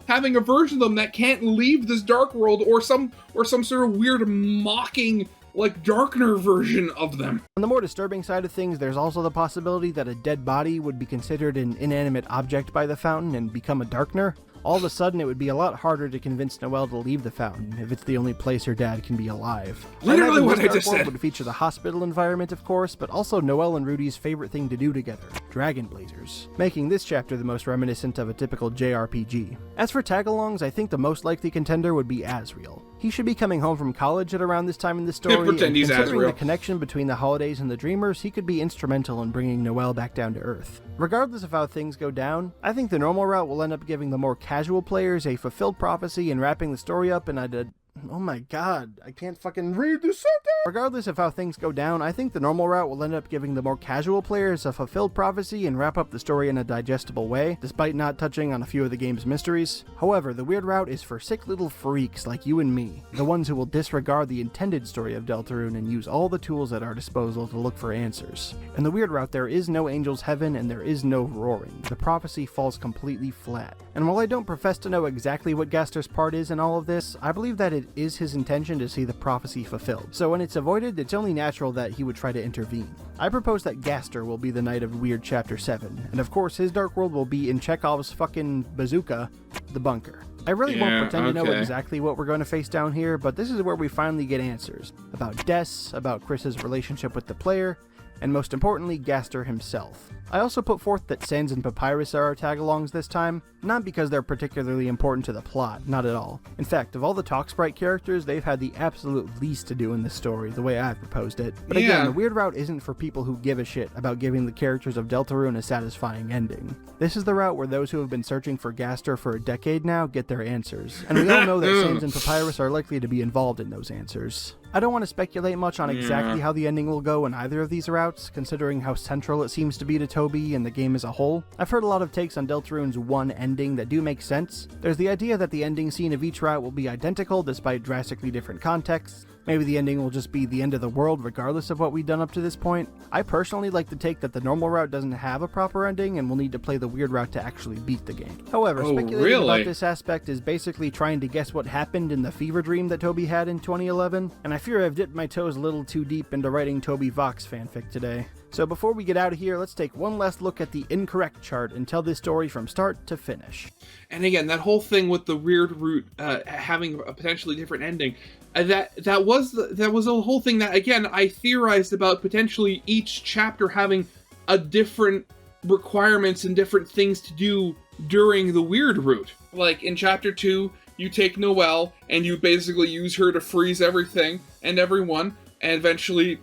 Having a version of them that can't leave this dark world, or some sort of weird mocking darkener version of them. On the more disturbing side of things, there's also the possibility that a dead body would be considered an inanimate object by the fountain and become a darkener. All of a sudden, it would be a lot harder to convince Noelle to leave the fountain if it's the only place her dad can be alive. Literally what I just said. Would feature the hospital environment, of course, but also Noelle and Rudy's favorite thing to do together, Dragon Blazers, making this chapter the most reminiscent of a typical JRPG. As for tagalongs, I think the most likely contender would be Asriel. He should be coming home from college at around this time in the story, and considering the connection between the holidays and the Dreamers, he could be instrumental in bringing Noelle back down to Earth. Regardless of how things go down, I think the normal route will end up giving the more casual players a fulfilled prophecy and wrapping the story up in a... Oh my god, I can't fucking read this sentence! Regardless of how things go down, I think the normal route will end up giving the more casual players a fulfilled prophecy and wrap up the story in a digestible way, despite not touching on a few of the game's mysteries. However, the weird route is for sick little freaks like you and me, the ones who will disregard the intended story of Deltarune and use all the tools at our disposal to look for answers. In the weird route, there is no Angel's Heaven and there is no roaring. The prophecy falls completely flat. And while I don't profess to know exactly what Gaster's part is in all of this, I believe that it is his intention to see the prophecy fulfilled. So when it's avoided, it's only natural that he would try to intervene. I propose that Gaster will be the Knight of Weird Chapter 7, and of course his Dark World will be in Chekhov's fucking bazooka, the bunker. I really won't pretend to know exactly what we're going to face down here, but this is where we finally get answers. About Des, about Chris's relationship with the player, and most importantly, Gaster himself. I also put forth that Sans and Papyrus are our tagalongs this time, not because they're particularly important to the plot, not at all. In fact, of all the Talk Sprite characters, they've had the absolute least to do in this story, the way I've proposed it. But again, the weird route isn't for people who give a shit about giving the characters of Deltarune a satisfying ending. This is the route where those who have been searching for Gaster for a decade now get their answers, and we all know that Sans and Papyrus are likely to be involved in those answers. I don't want to speculate much on exactly how the ending will go in either of these routes, considering how central it seems to be to Toby and the game as a whole. I've heard a lot of takes on Deltarune's one ending that do make sense. There's the idea that the ending scene of each route will be identical despite drastically different contexts. Maybe the ending will just be the end of the world regardless of what we've done up to this point. I personally like the take that the normal route doesn't have a proper ending and we'll need to play the weird route to actually beat the game. However, speculating about this aspect is basically trying to guess what happened in the fever dream that Toby had in 2011, and I fear I've dipped my toes a little too deep into writing Toby Vox fanfic today. So before we get out of here, let's take one last look at the incorrect chart and tell this story from start to finish. And again, that whole thing with the weird route having a potentially different ending, that was a whole thing that, again, I theorized about potentially each chapter having a different requirements and different things to do during the weird route. Like in chapter 2, you take Noelle and you basically use her to freeze everything and everyone, and eventually,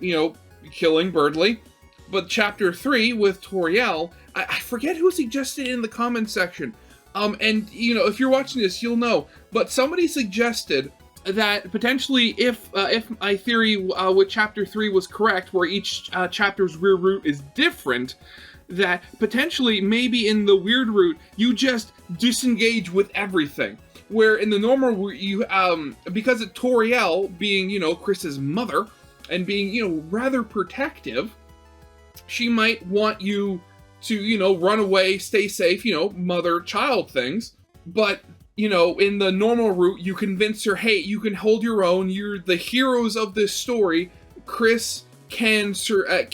killing Birdley. But chapter 3 with Toriel, I forget who suggested it in the comments section. And if you're watching this, you'll know. But somebody suggested that potentially, if my theory with chapter 3 was correct, where each chapter's weird route is different, that potentially maybe in the weird route you just disengage with everything. Where in the normal route you because of Toriel being Chris's mother and being rather protective, she might want you to run away, stay safe, mother-child things. But in the normal route, you convince her, hey, you can hold your own. You're the heroes of this story. Chris can survive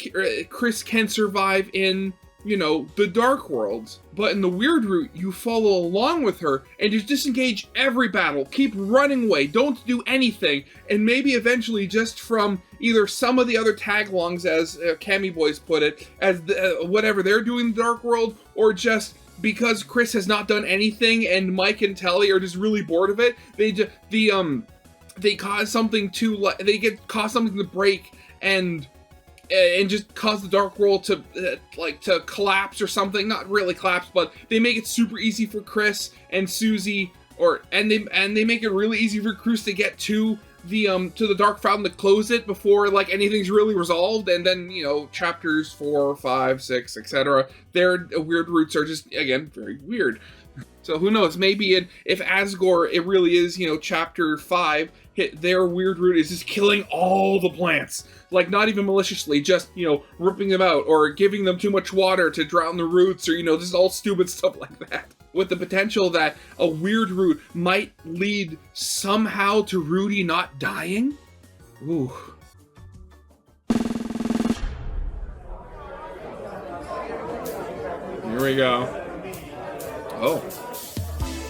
in the Dark Worlds. But in the weird route, you follow along with her and just disengage every battle. Keep running away. Don't do anything. And maybe eventually, just from either some of the other tag-alongs, as Cammy Boys put it, as whatever they're doing in the Dark World, or just because Chris has not done anything and Mike and Telly are just really bored of it, they cause something to break and just cause the Dark World to collapse or something. Not really collapse, but they make it super easy for Chris and Susie, and they make it really easy for Chris to get to the Dark Fountain to close it before anything's really resolved. And then chapters 4, 5, 6, etc. Their weird routes are just, again, very weird. So who knows? Maybe if Asgore, it really is chapter 5. Their weird route is just killing all the plants. Not even maliciously, just, ripping them out, or giving them too much water to drown the roots, or, just all stupid stuff like that. With the potential that a weird route might lead somehow to Rudy not dying? Ooh. Here we go. Oh.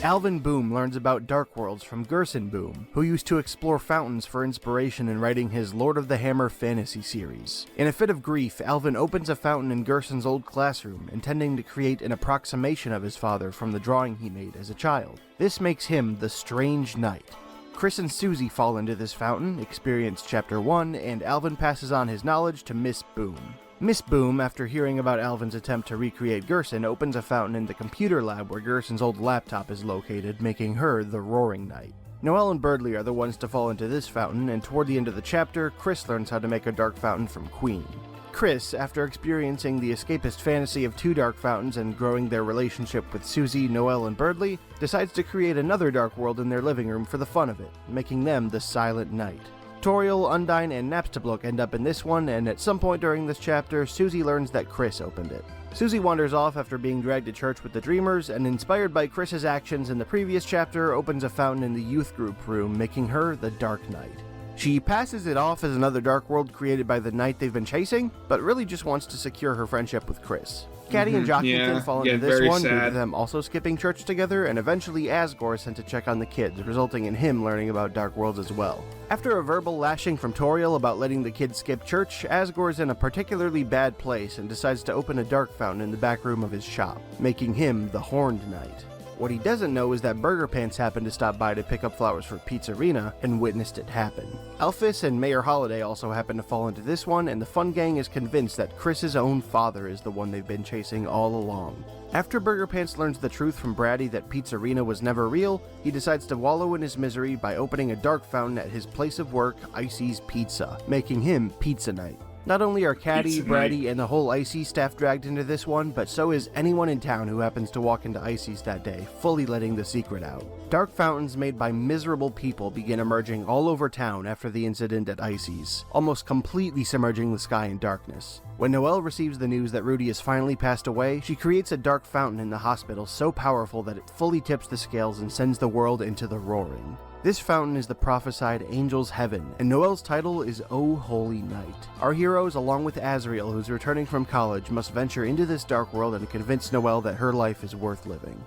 Alvin Boom learns about Dark Worlds from Gerson Boom, who used to explore fountains for inspiration in writing his Lord of the Hammer fantasy series. In a fit of grief, Alvin opens a fountain in Gerson's old classroom, intending to create an approximation of his father from the drawing he made as a child. This makes him the Strange Knight. Chris and Susie fall into this fountain, experience chapter 1, and Alvin passes on his knowledge to Miss Boom. Miss Boom, after hearing about Alvin's attempt to recreate Gerson, opens a fountain in the computer lab where Gerson's old laptop is located, making her the Roaring Knight. Noelle and Birdley are the ones to fall into this fountain, and toward the end of the chapter, Chris learns how to make a dark fountain from Queen. Chris, after experiencing the escapist fantasy of 2 dark fountains and growing their relationship with Susie, Noelle, and Birdley, decides to create another dark world in their living room for the fun of it, making them the Silent Knight. Toriel, Undyne, and Napstablook end up in this one, and at some point during this chapter, Susie learns that Chris opened it. Susie wanders off after being dragged to church with the Dreamers, and inspired by Chris's actions in the previous chapter, opens a fountain in the youth group room, making her the Dark Knight. She passes it off as another dark world created by the knight they've been chasing, but really just wants to secure her friendship with Chris. Caddy and Jockington fall into this one due to them also skipping church together, and eventually Asgore is sent to check on the kids, resulting in him learning about Dark Worlds as well. After a verbal lashing from Toriel about letting the kids skip church, Asgore is in a particularly bad place and decides to open a dark fountain in the back room of his shop, making him the Horned Knight. What he doesn't know is that Burgerpants happened to stop by to pick up flowers for Pizzarina and witnessed it happen. Elphys and Mayor Holiday also happen to fall into this one, and the Fun Gang is convinced that Chris's own father is the one they've been chasing all along. After Burgerpants learns the truth from Braddy that Pizzarina was never real, he decides to wallow in his misery by opening a dark fountain at his place of work, Icy's Pizza, making him Pizza Knight. Not only are Caddy, Braddy, and the whole Icy staff dragged into this one, but so is anyone in town who happens to walk into Icy's that day, fully letting the secret out. Dark fountains made by miserable people begin emerging all over town after the incident at Icy's, almost completely submerging the sky in darkness. When Noelle receives the news that Rudy has finally passed away, she creates a dark fountain in the hospital so powerful that it fully tips the scales and sends the world into the roaring. This fountain is the prophesied Angel's Heaven, and Noelle's title is O Holy Night. Our heroes, along with Asriel, who's returning from college, must venture into this dark world and convince Noelle that her life is worth living.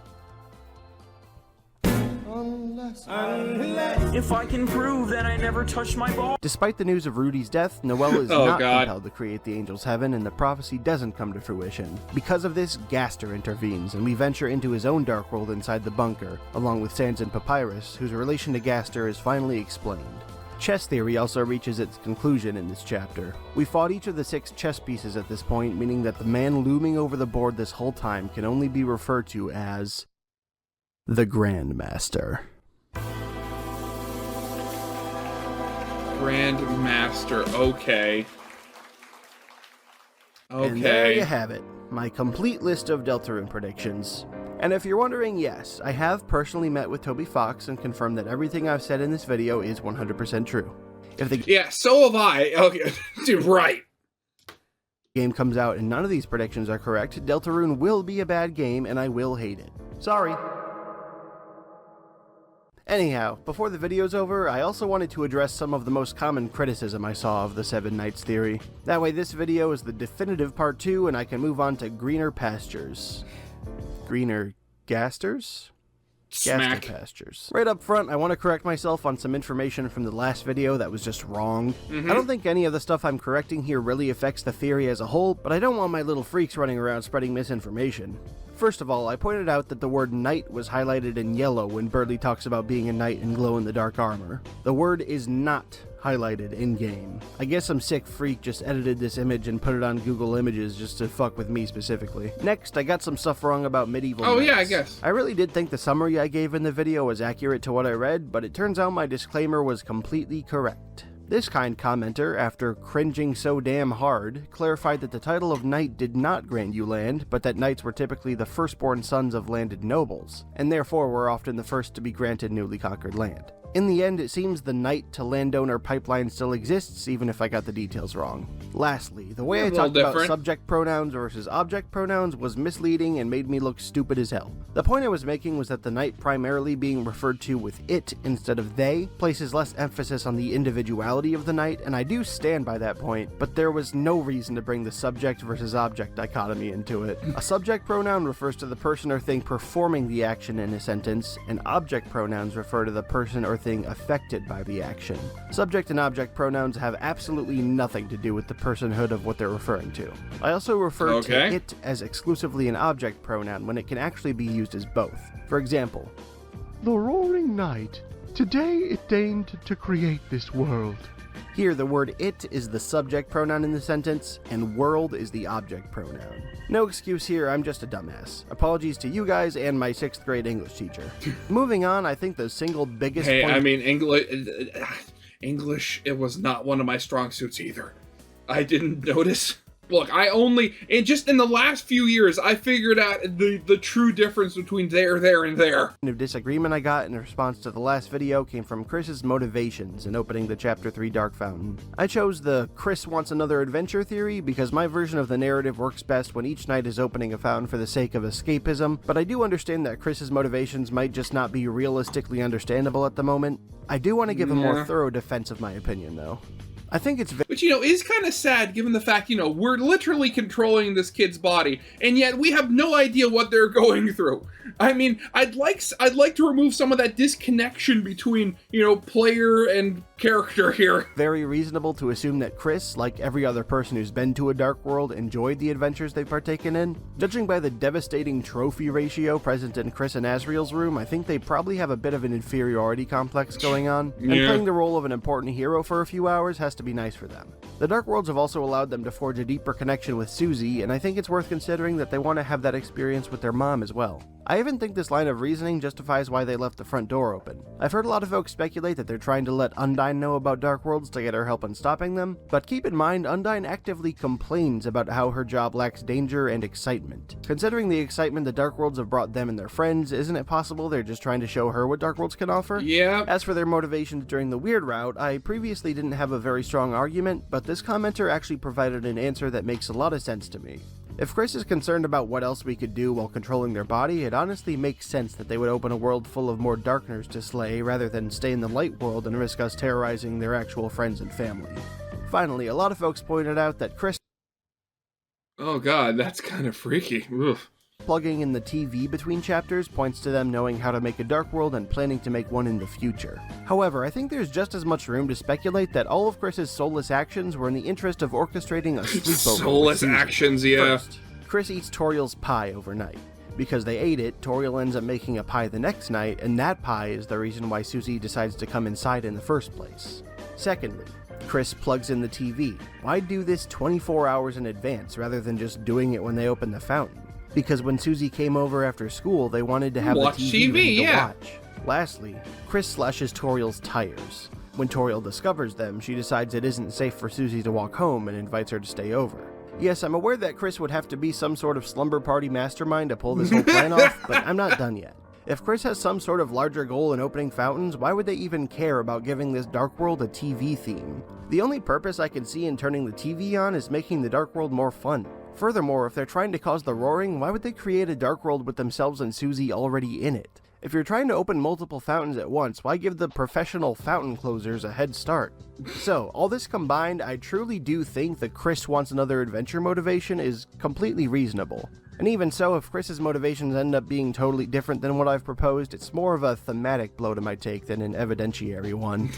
If I can prove that I never touched my ball. Despite the news of Rudy's death, Noelle is not compelled to create the Angel's Heaven, and the prophecy doesn't come to fruition. Because of this, Gaster intervenes, and we venture into his own dark world inside the bunker, along with Sans and Papyrus, whose relation to Gaster is finally explained. Chess theory also reaches its conclusion in this chapter. We fought each of the 6 chess pieces at this point, meaning that the man looming over the board this whole time can only be referred to as the Grandmaster. Grandmaster, okay. And there you have it, my complete list of Deltarune predictions. And if you're wondering, yes, I have personally met with Toby Fox and confirmed that everything I've said in this video is 100% true. Yeah, so have I. Okay, dude, right. Game comes out and none of these predictions are correct, Deltarune will be a bad game and I will hate it. Sorry. Anyhow, before the video's over, I also wanted to address some of the most common criticism I saw of the 7 Nights theory. That way this video is the definitive part 2 and I can move on to greener pastures. Greener gasters? Smack. Gaster pastures. Right up front, I want to correct myself on some information from the last video that was just wrong. I don't think any of the stuff I'm correcting here really affects the theory as a whole, but I don't want my little freaks running around spreading misinformation. First of all, I pointed out that the word knight was highlighted in yellow when Birdie talks about being a knight in glow-in-the-dark armor. The word is not highlighted in-game. I guess some sick freak just edited this image and put it on Google Images just to fuck with me specifically. Next, I got some stuff wrong about medieval knights. Yeah, I guess. I really did think the summary I gave in the video was accurate to what I read, but it turns out my disclaimer was completely correct. This kind commenter, after cringing so damn hard, clarified that the title of knight did not grant you land, but that knights were typically the firstborn sons of landed nobles, and therefore were often the first to be granted newly conquered land. In the end, it seems the knight to landowner pipeline still exists, even if I got the details wrong. Lastly, the way I talked about subject pronouns versus object pronouns was misleading and made me look stupid as hell. The point I was making was that the knight primarily being referred to with it instead of they places less emphasis on the individuality of the knight, and I do stand by that point, but there was no reason to bring the subject versus object dichotomy into it. A subject pronoun refers to the person or thing performing the action in a sentence, and object pronouns refer to the person or thing affected by the action. Subject and object pronouns have absolutely nothing to do with the personhood of what they're referring to. I also refer to it as exclusively an object pronoun when it can actually be used as both. For example, the roaring night, today it deigned to create this world. Here, the word it is the subject pronoun in the sentence, and world is the object pronoun. No excuse here, I'm just a dumbass. Apologies to you guys and my 6th grade English teacher. Moving on, I think the single biggest point... I mean, English, it was not one of my strong suits either. I didn't notice. Look, just in the last few years, I figured out the true difference between there, and there. The disagreement I got in response to the last video came from Chris's motivations in opening the Chapter 3 Dark Fountain. I chose the Chris wants another adventure theory because my version of the narrative works best when each knight is opening a fountain for the sake of escapism, but I do understand that Chris's motivations might just not be realistically understandable at the moment. I do want to give a more thorough defense of my opinion, though. I think it's... Which, is kind of sad given the fact, we're literally controlling this kid's body, and yet we have no idea what they're going through. I mean, I'd like to remove some of that disconnection between, player and character here. Very reasonable to assume that Chris, like every other person who's been to a dark world, enjoyed the adventures they've partaken in. Judging by the devastating trophy ratio present in Chris and Asriel's room, I think they probably have a bit of an inferiority complex going on, and playing the role of an important hero for a few hours has to be nice for them. The Dark Worlds have also allowed them to forge a deeper connection with Susie, and I think it's worth considering that they want to have that experience with their mom as well. I even think this line of reasoning justifies why they left the front door open. I've heard a lot of folks speculate that they're trying to let Undyne know about Dark Worlds to get her help in stopping them, but keep in mind Undyne actively complains about how her job lacks danger and excitement. Considering the excitement the Dark Worlds have brought them and their friends, isn't it possible they're just trying to show her what Dark Worlds can offer? Yeah. As for their motivations during the weird route, I previously didn't have a very strong argument, but this commenter actually provided an answer that makes a lot of sense to me. If Chris is concerned about what else we could do while controlling their body, it honestly makes sense that they would open a world full of more darkners to slay rather than stay in the light world and risk us terrorizing their actual friends and family. Finally, a lot of folks pointed out that Chris... Oh god, that's kind of freaky. Oof. Plugging in the TV between chapters points to them knowing how to make a dark world and planning to make one in the future. However, I think there's just as much room to speculate that all of Chris's soulless actions were in the interest of orchestrating a sleepover. Soulless actions, yeah. First, Chris eats Toriel's pie overnight. Because they ate it, Toriel ends up making a pie the next night, and that pie is the reason why Susie decides to come inside in the first place. Secondly, Chris plugs in the TV. Why do this 24 hours in advance rather than just doing it when they open the fountain? Because when Susie came over after school, they wanted to have watch the TV ready to yeah. watch. Lastly, Chris slashes Toriel's tires. When Toriel discovers them, she decides it isn't safe for Susie to walk home and invites her to stay over. Yes, I'm aware that Chris would have to be some sort of slumber party mastermind to pull this whole plan off, but I'm not done yet. If Chris has some sort of larger goal in opening fountains, why would they even care about giving this dark world a TV theme? The only purpose I can see in turning the TV on is making the dark world more fun. Furthermore, if they're trying to cause the roaring, why would they create a dark world with themselves and Susie already in it? If you're trying to open multiple fountains at once, why give the professional fountain closers a head start? So, all this combined, I truly do think the Chris wants another adventure motivation is completely reasonable. And even so, if Chris's motivations end up being totally different than what I've proposed, it's more of a thematic blow to my take than an evidentiary one.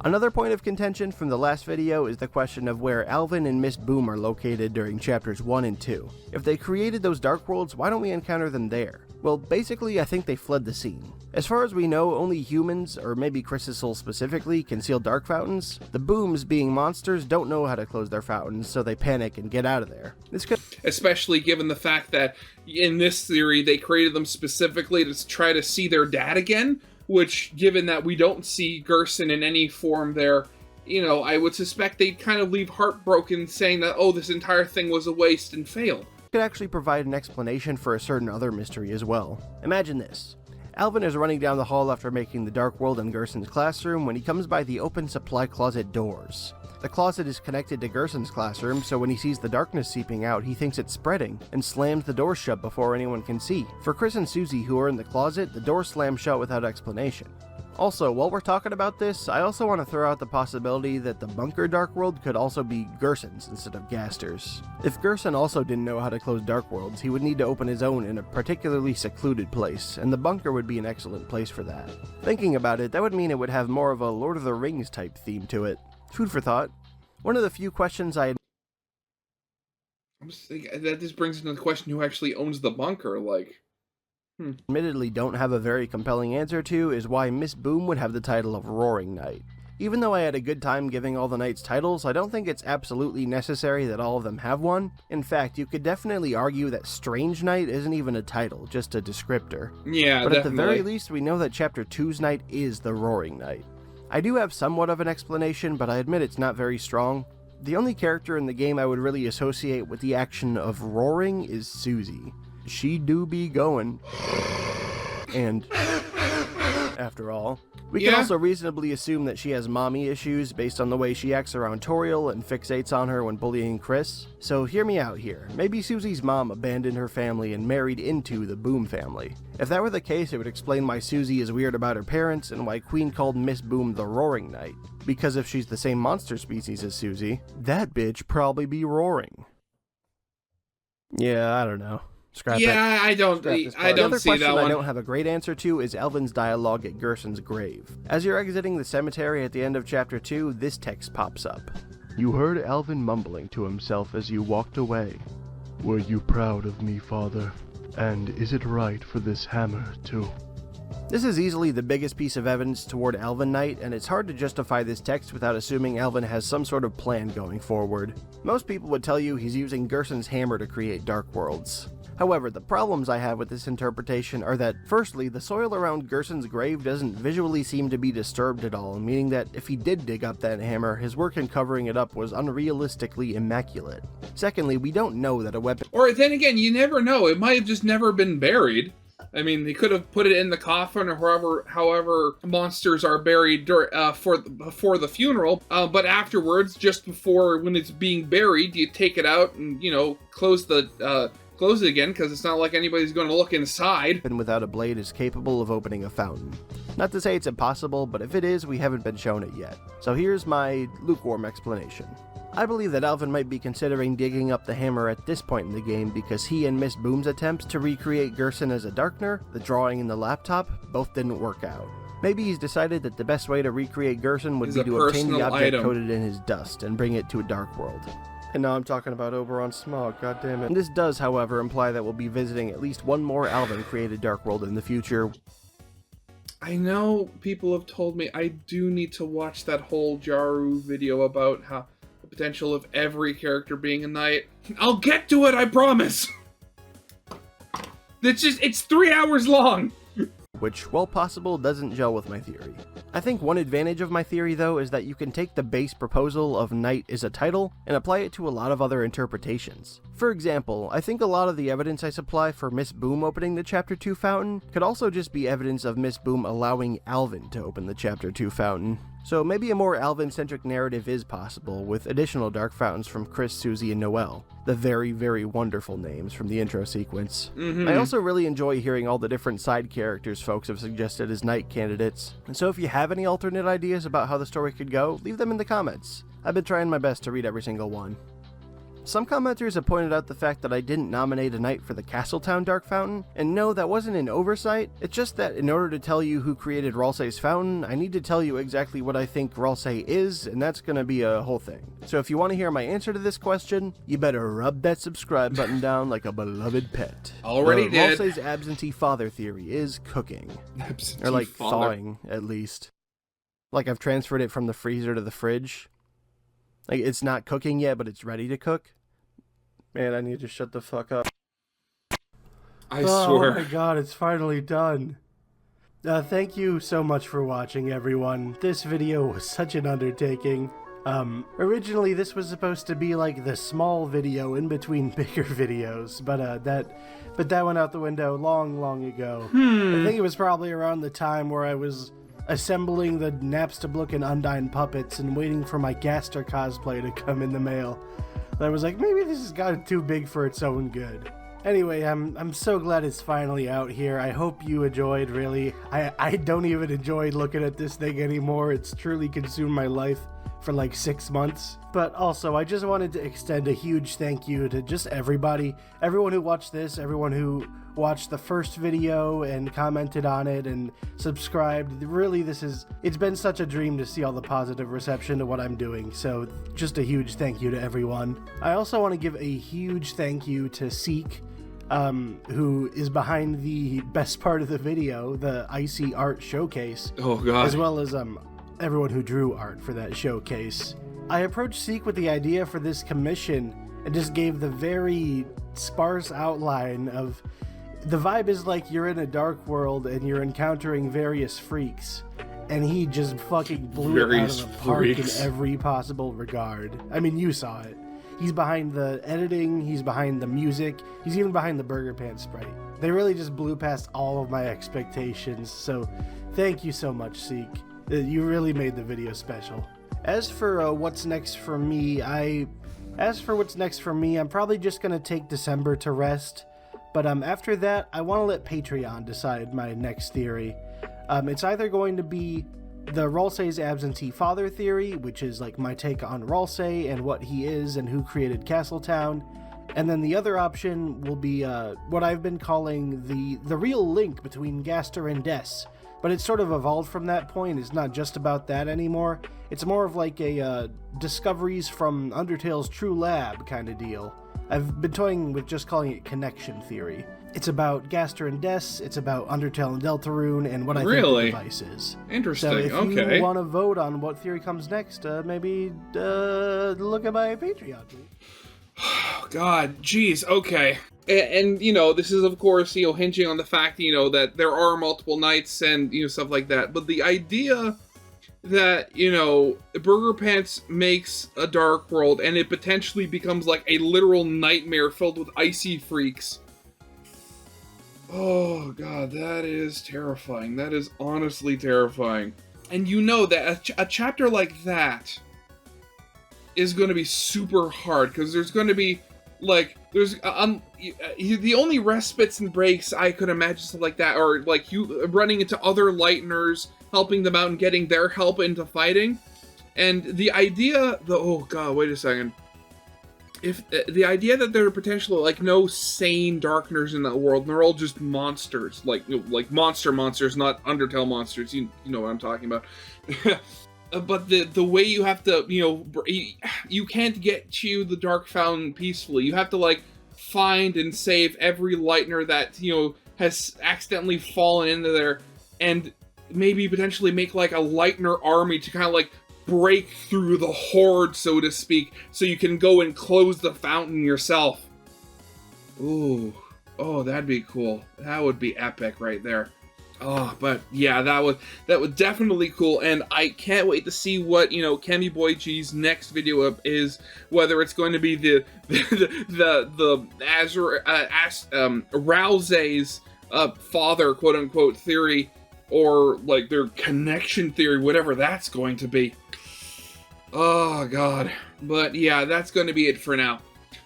Another point of contention from the last video is the question of where Alvin and Miss Boom are located during chapters 1 and 2. If they created those dark worlds, why don't we encounter them there? Well, basically, I think they fled the scene. As far as we know, only humans, or maybe Chris's soul specifically, can seal dark fountains. The Booms, being monsters, don't know how to close their fountains, so they panic and get out of there. This could... Especially given the fact that, in this theory, they created them specifically to try to see their dad again, which, given that we don't see Gerson in any form there, you know, I would suspect they'd kind of leave heartbroken saying that, oh, this entire thing was a waste and failed. Could actually provide an explanation for a certain other mystery as well. Imagine this. Alvin is running down the hall after making the dark world in Gerson's classroom when he comes by the open supply closet doors. The closet is connected to Gerson's classroom, so when he sees the darkness seeping out, he thinks it's spreading, and slams the door shut before anyone can see. For Chris and Susie, who are in the closet, the door slams shut without explanation. Also, while we're talking about this, I also want to throw out the possibility that the bunker dark world could also be Gerson's instead of Gaster's. If Gerson also didn't know how to close dark worlds, he would need to open his own in a particularly secluded place, and the bunker would be an excellent place for that. Thinking about it, that would mean it would have more of a Lord of the Rings type theme to it. Food for thought. One of the few questions I had... I'm just thinking, that just brings into the question who actually owns the bunker, like... admittedly don't have a very compelling answer to is why Miss Boom would have the title of Roaring Knight. Even though I had a good time giving all the knights titles, I don't think it's absolutely necessary that all of them have one. In fact, you could definitely argue that Strange Knight isn't even a title, just a descriptor. Yeah, but definitely. At the very least, we know that Chapter 2's knight is the Roaring Knight. I do have somewhat of an explanation, but I admit it's not very strong. The only character in the game I would really associate with the action of roaring is Susie. She do be going. And, after all, we can also reasonably assume that she has mommy issues based on the way she acts around Toriel and fixates on her when bullying Chris. So hear me out here. Maybe Susie's mom abandoned her family and married into the Boom family. If that were the case, it would explain why Susie is weird about her parents and why Queen called Miss Boom the Roaring Knight. Because if she's the same monster species as Susie, that bitch probably be roaring. Yeah, I don't know. Scrap it. I don't see that one. The other question I don't have a great answer to is Alvin's dialogue at Gerson's grave. As you're exiting the cemetery at the end of Chapter 2, this text pops up. You heard Alvin mumbling to himself as you walked away. Were you proud of me, Father? And is it right for this hammer to... This is easily the biggest piece of evidence toward Alvin Knight, and it's hard to justify this text without assuming Alvin has some sort of plan going forward. Most people would tell you he's using Gerson's hammer to create dark worlds. However, the problems I have with this interpretation are that, firstly, the soil around Gerson's grave doesn't visually seem to be disturbed at all, meaning that if he did dig up that hammer, his work in covering it up was unrealistically immaculate. Secondly, we don't know that a weapon... Or then again, you never know, it might have just never been buried. I mean, they could have put it in the coffin or however monsters are buried before the funeral. But afterwards, just before when it's being buried, you take it out and, you know, close it again, because it's not like anybody's going to look inside. And without a blade is capable of opening a fountain. Not to say it's impossible, but if it is, we haven't been shown it yet. So here's my lukewarm explanation. I believe that Alvin might be considering digging up the hammer at this point in the game because he and Miss Boom's attempts to recreate Gerson as a Darkner, the drawing in the laptop, both didn't work out. Maybe he's decided that the best way to recreate Gerson would be to obtain the object coated in his dust and bring it to a dark world. And now I'm talking about Oberon Smog, goddammit. This does, however, imply that we'll be visiting at least one more Alvin-created dark world in the future. I know people have told me I do need to watch that whole Jaru video about how the potential of every character being a knight. I'll get to it, I promise! It's 3 hours long! Which, while possible, doesn't gel with my theory. I think one advantage of my theory, though, is that you can take the base proposal of Knight as a title and apply it to a lot of other interpretations. For example, I think a lot of the evidence I supply for Miss Boom opening the Chapter 2 fountain could also just be evidence of Miss Boom allowing Alvin to open the Chapter 2 fountain. So maybe a more Alvin-centric narrative is possible, with additional dark fountains from Chris, Susie, and Noelle. The very, very wonderful names from the intro sequence. I also really enjoy hearing all the different side characters folks have suggested as knight candidates. And so if you have any alternate ideas about how the story could go, leave them in the comments. I've been trying my best to read every single one. Some commenters have pointed out the fact that I didn't nominate a knight for the Castletown Dark Fountain, and no, that wasn't an oversight. It's just that in order to tell you who created Ralsei's fountain, I need to tell you exactly what I think Ralsei is, and that's gonna be a whole thing. So if you want to hear my answer to this question, you better rub that subscribe button down like a beloved pet. Already did. Ralsei's absentee father theory is cooking. Absentee or like father. thawing, at least. Like I've transferred it from the freezer to the fridge. Like it's not cooking yet, but it's ready to cook. Man, I need to shut the fuck up. I swear. Oh my god, it's finally done. Thank you so much for watching, everyone. This video was such an undertaking. Originally this was supposed to be like the small video in between bigger videos, but that went out the window long ago. I think it was probably around the time where I was assembling the Napstablook and Undyne puppets and waiting for my Gaster cosplay to come in the mail. I was like, maybe this has gotten too big for its own good. Anyway, I'm so glad it's finally out here. I hope you enjoyed, really. I don't even enjoy looking at this thing anymore. It's truly consumed my life for like 6 months. But also, I just wanted to extend a huge thank you to just everybody. Everyone who watched this, everyone who watched the first video and commented on it and subscribed. Really, it's been such a dream to see all the positive reception to what I'm doing. So just a huge thank you to everyone. I also want to give a huge thank you to Seek, who is behind the best part of the video, the Icy Art Showcase. Oh god. As well as everyone who drew art for that showcase. I approached Seek with the idea for this commission and just gave the very sparse outline of the vibe is like you're in a dark world and you're encountering various freaks, and he just fucking blew it out of the park in every possible regard. I mean, you saw it. He's behind the editing, he's behind the music, he's even behind the Burgerpants sprite. They really just blew past all of my expectations, so thank you so much, Seek. You really made the video special. As for what's next for me, I'm probably just gonna take December to rest. But after that, I want to let Patreon decide my next theory. It's either going to be the Ralsei's absentee father theory, which is like my take on Ralsei and what he is and who created Castletown. And then the other option will be what I've been calling the real link between Gaster and Des. But it's sort of evolved from that point. It's not just about that anymore. It's more of like a discoveries from Undertale's true lab kind of deal. I've been toying with just calling it connection theory. It's about Gaster and Des, it's about Undertale and Deltarune, and what I think the device is. Interesting, so if okay. you want to vote on what theory comes next, maybe look at my Patreon. God, jeez, okay. And, you know, this is, of course, you know, hinging on the fact, you know, that there are multiple knights and, you know, stuff like that. But the idea that, you know, Burgerpants makes a dark world and it potentially becomes like a literal nightmare filled with icy freaks. Oh god, that is terrifying. That is honestly terrifying. And you know that a chapter like that is going to be super hard, because there's going to be, like, there's, the only respites and breaks I could imagine something like that are, like, you running into other Lighteners, helping them out and getting their help into fighting. And the idea, oh god, wait a second. If the idea that there are potentially, like, no sane Darkners in that world, and they're all just monsters, like monsters, not Undertale monsters, you know what I'm talking about. But the way you have to, you can't get to the Dark Fountain peacefully. You have to, like, find and save every Lightener that, has accidentally fallen into there, and maybe potentially make, like, a Lightener army to kind of, like, break through the horde, so to speak, so you can go and close the fountain yourself. Ooh. Oh, that'd be cool. That would be epic right there. Oh, but yeah, that was definitely cool, and I can't wait to see what, Kemi Boy G's next video is, whether it's going to be the Rousey's father, quote unquote, theory, or like their connection theory, whatever that's going to be. Oh god. But yeah, that's going to be it for now.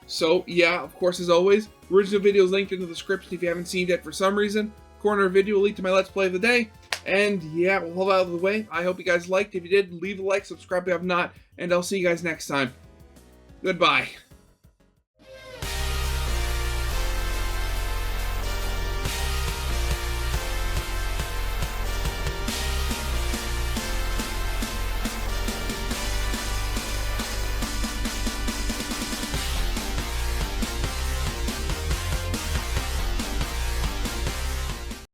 So yeah, of course, as always, original video is linked in the description if you haven't seen it yet for some reason. Corner video will lead to my Let's Play of the day. And yeah, we'll hold out of the way. I hope you guys liked. If you did, leave a like, subscribe if you have not, and I'll see you guys next time. Goodbye.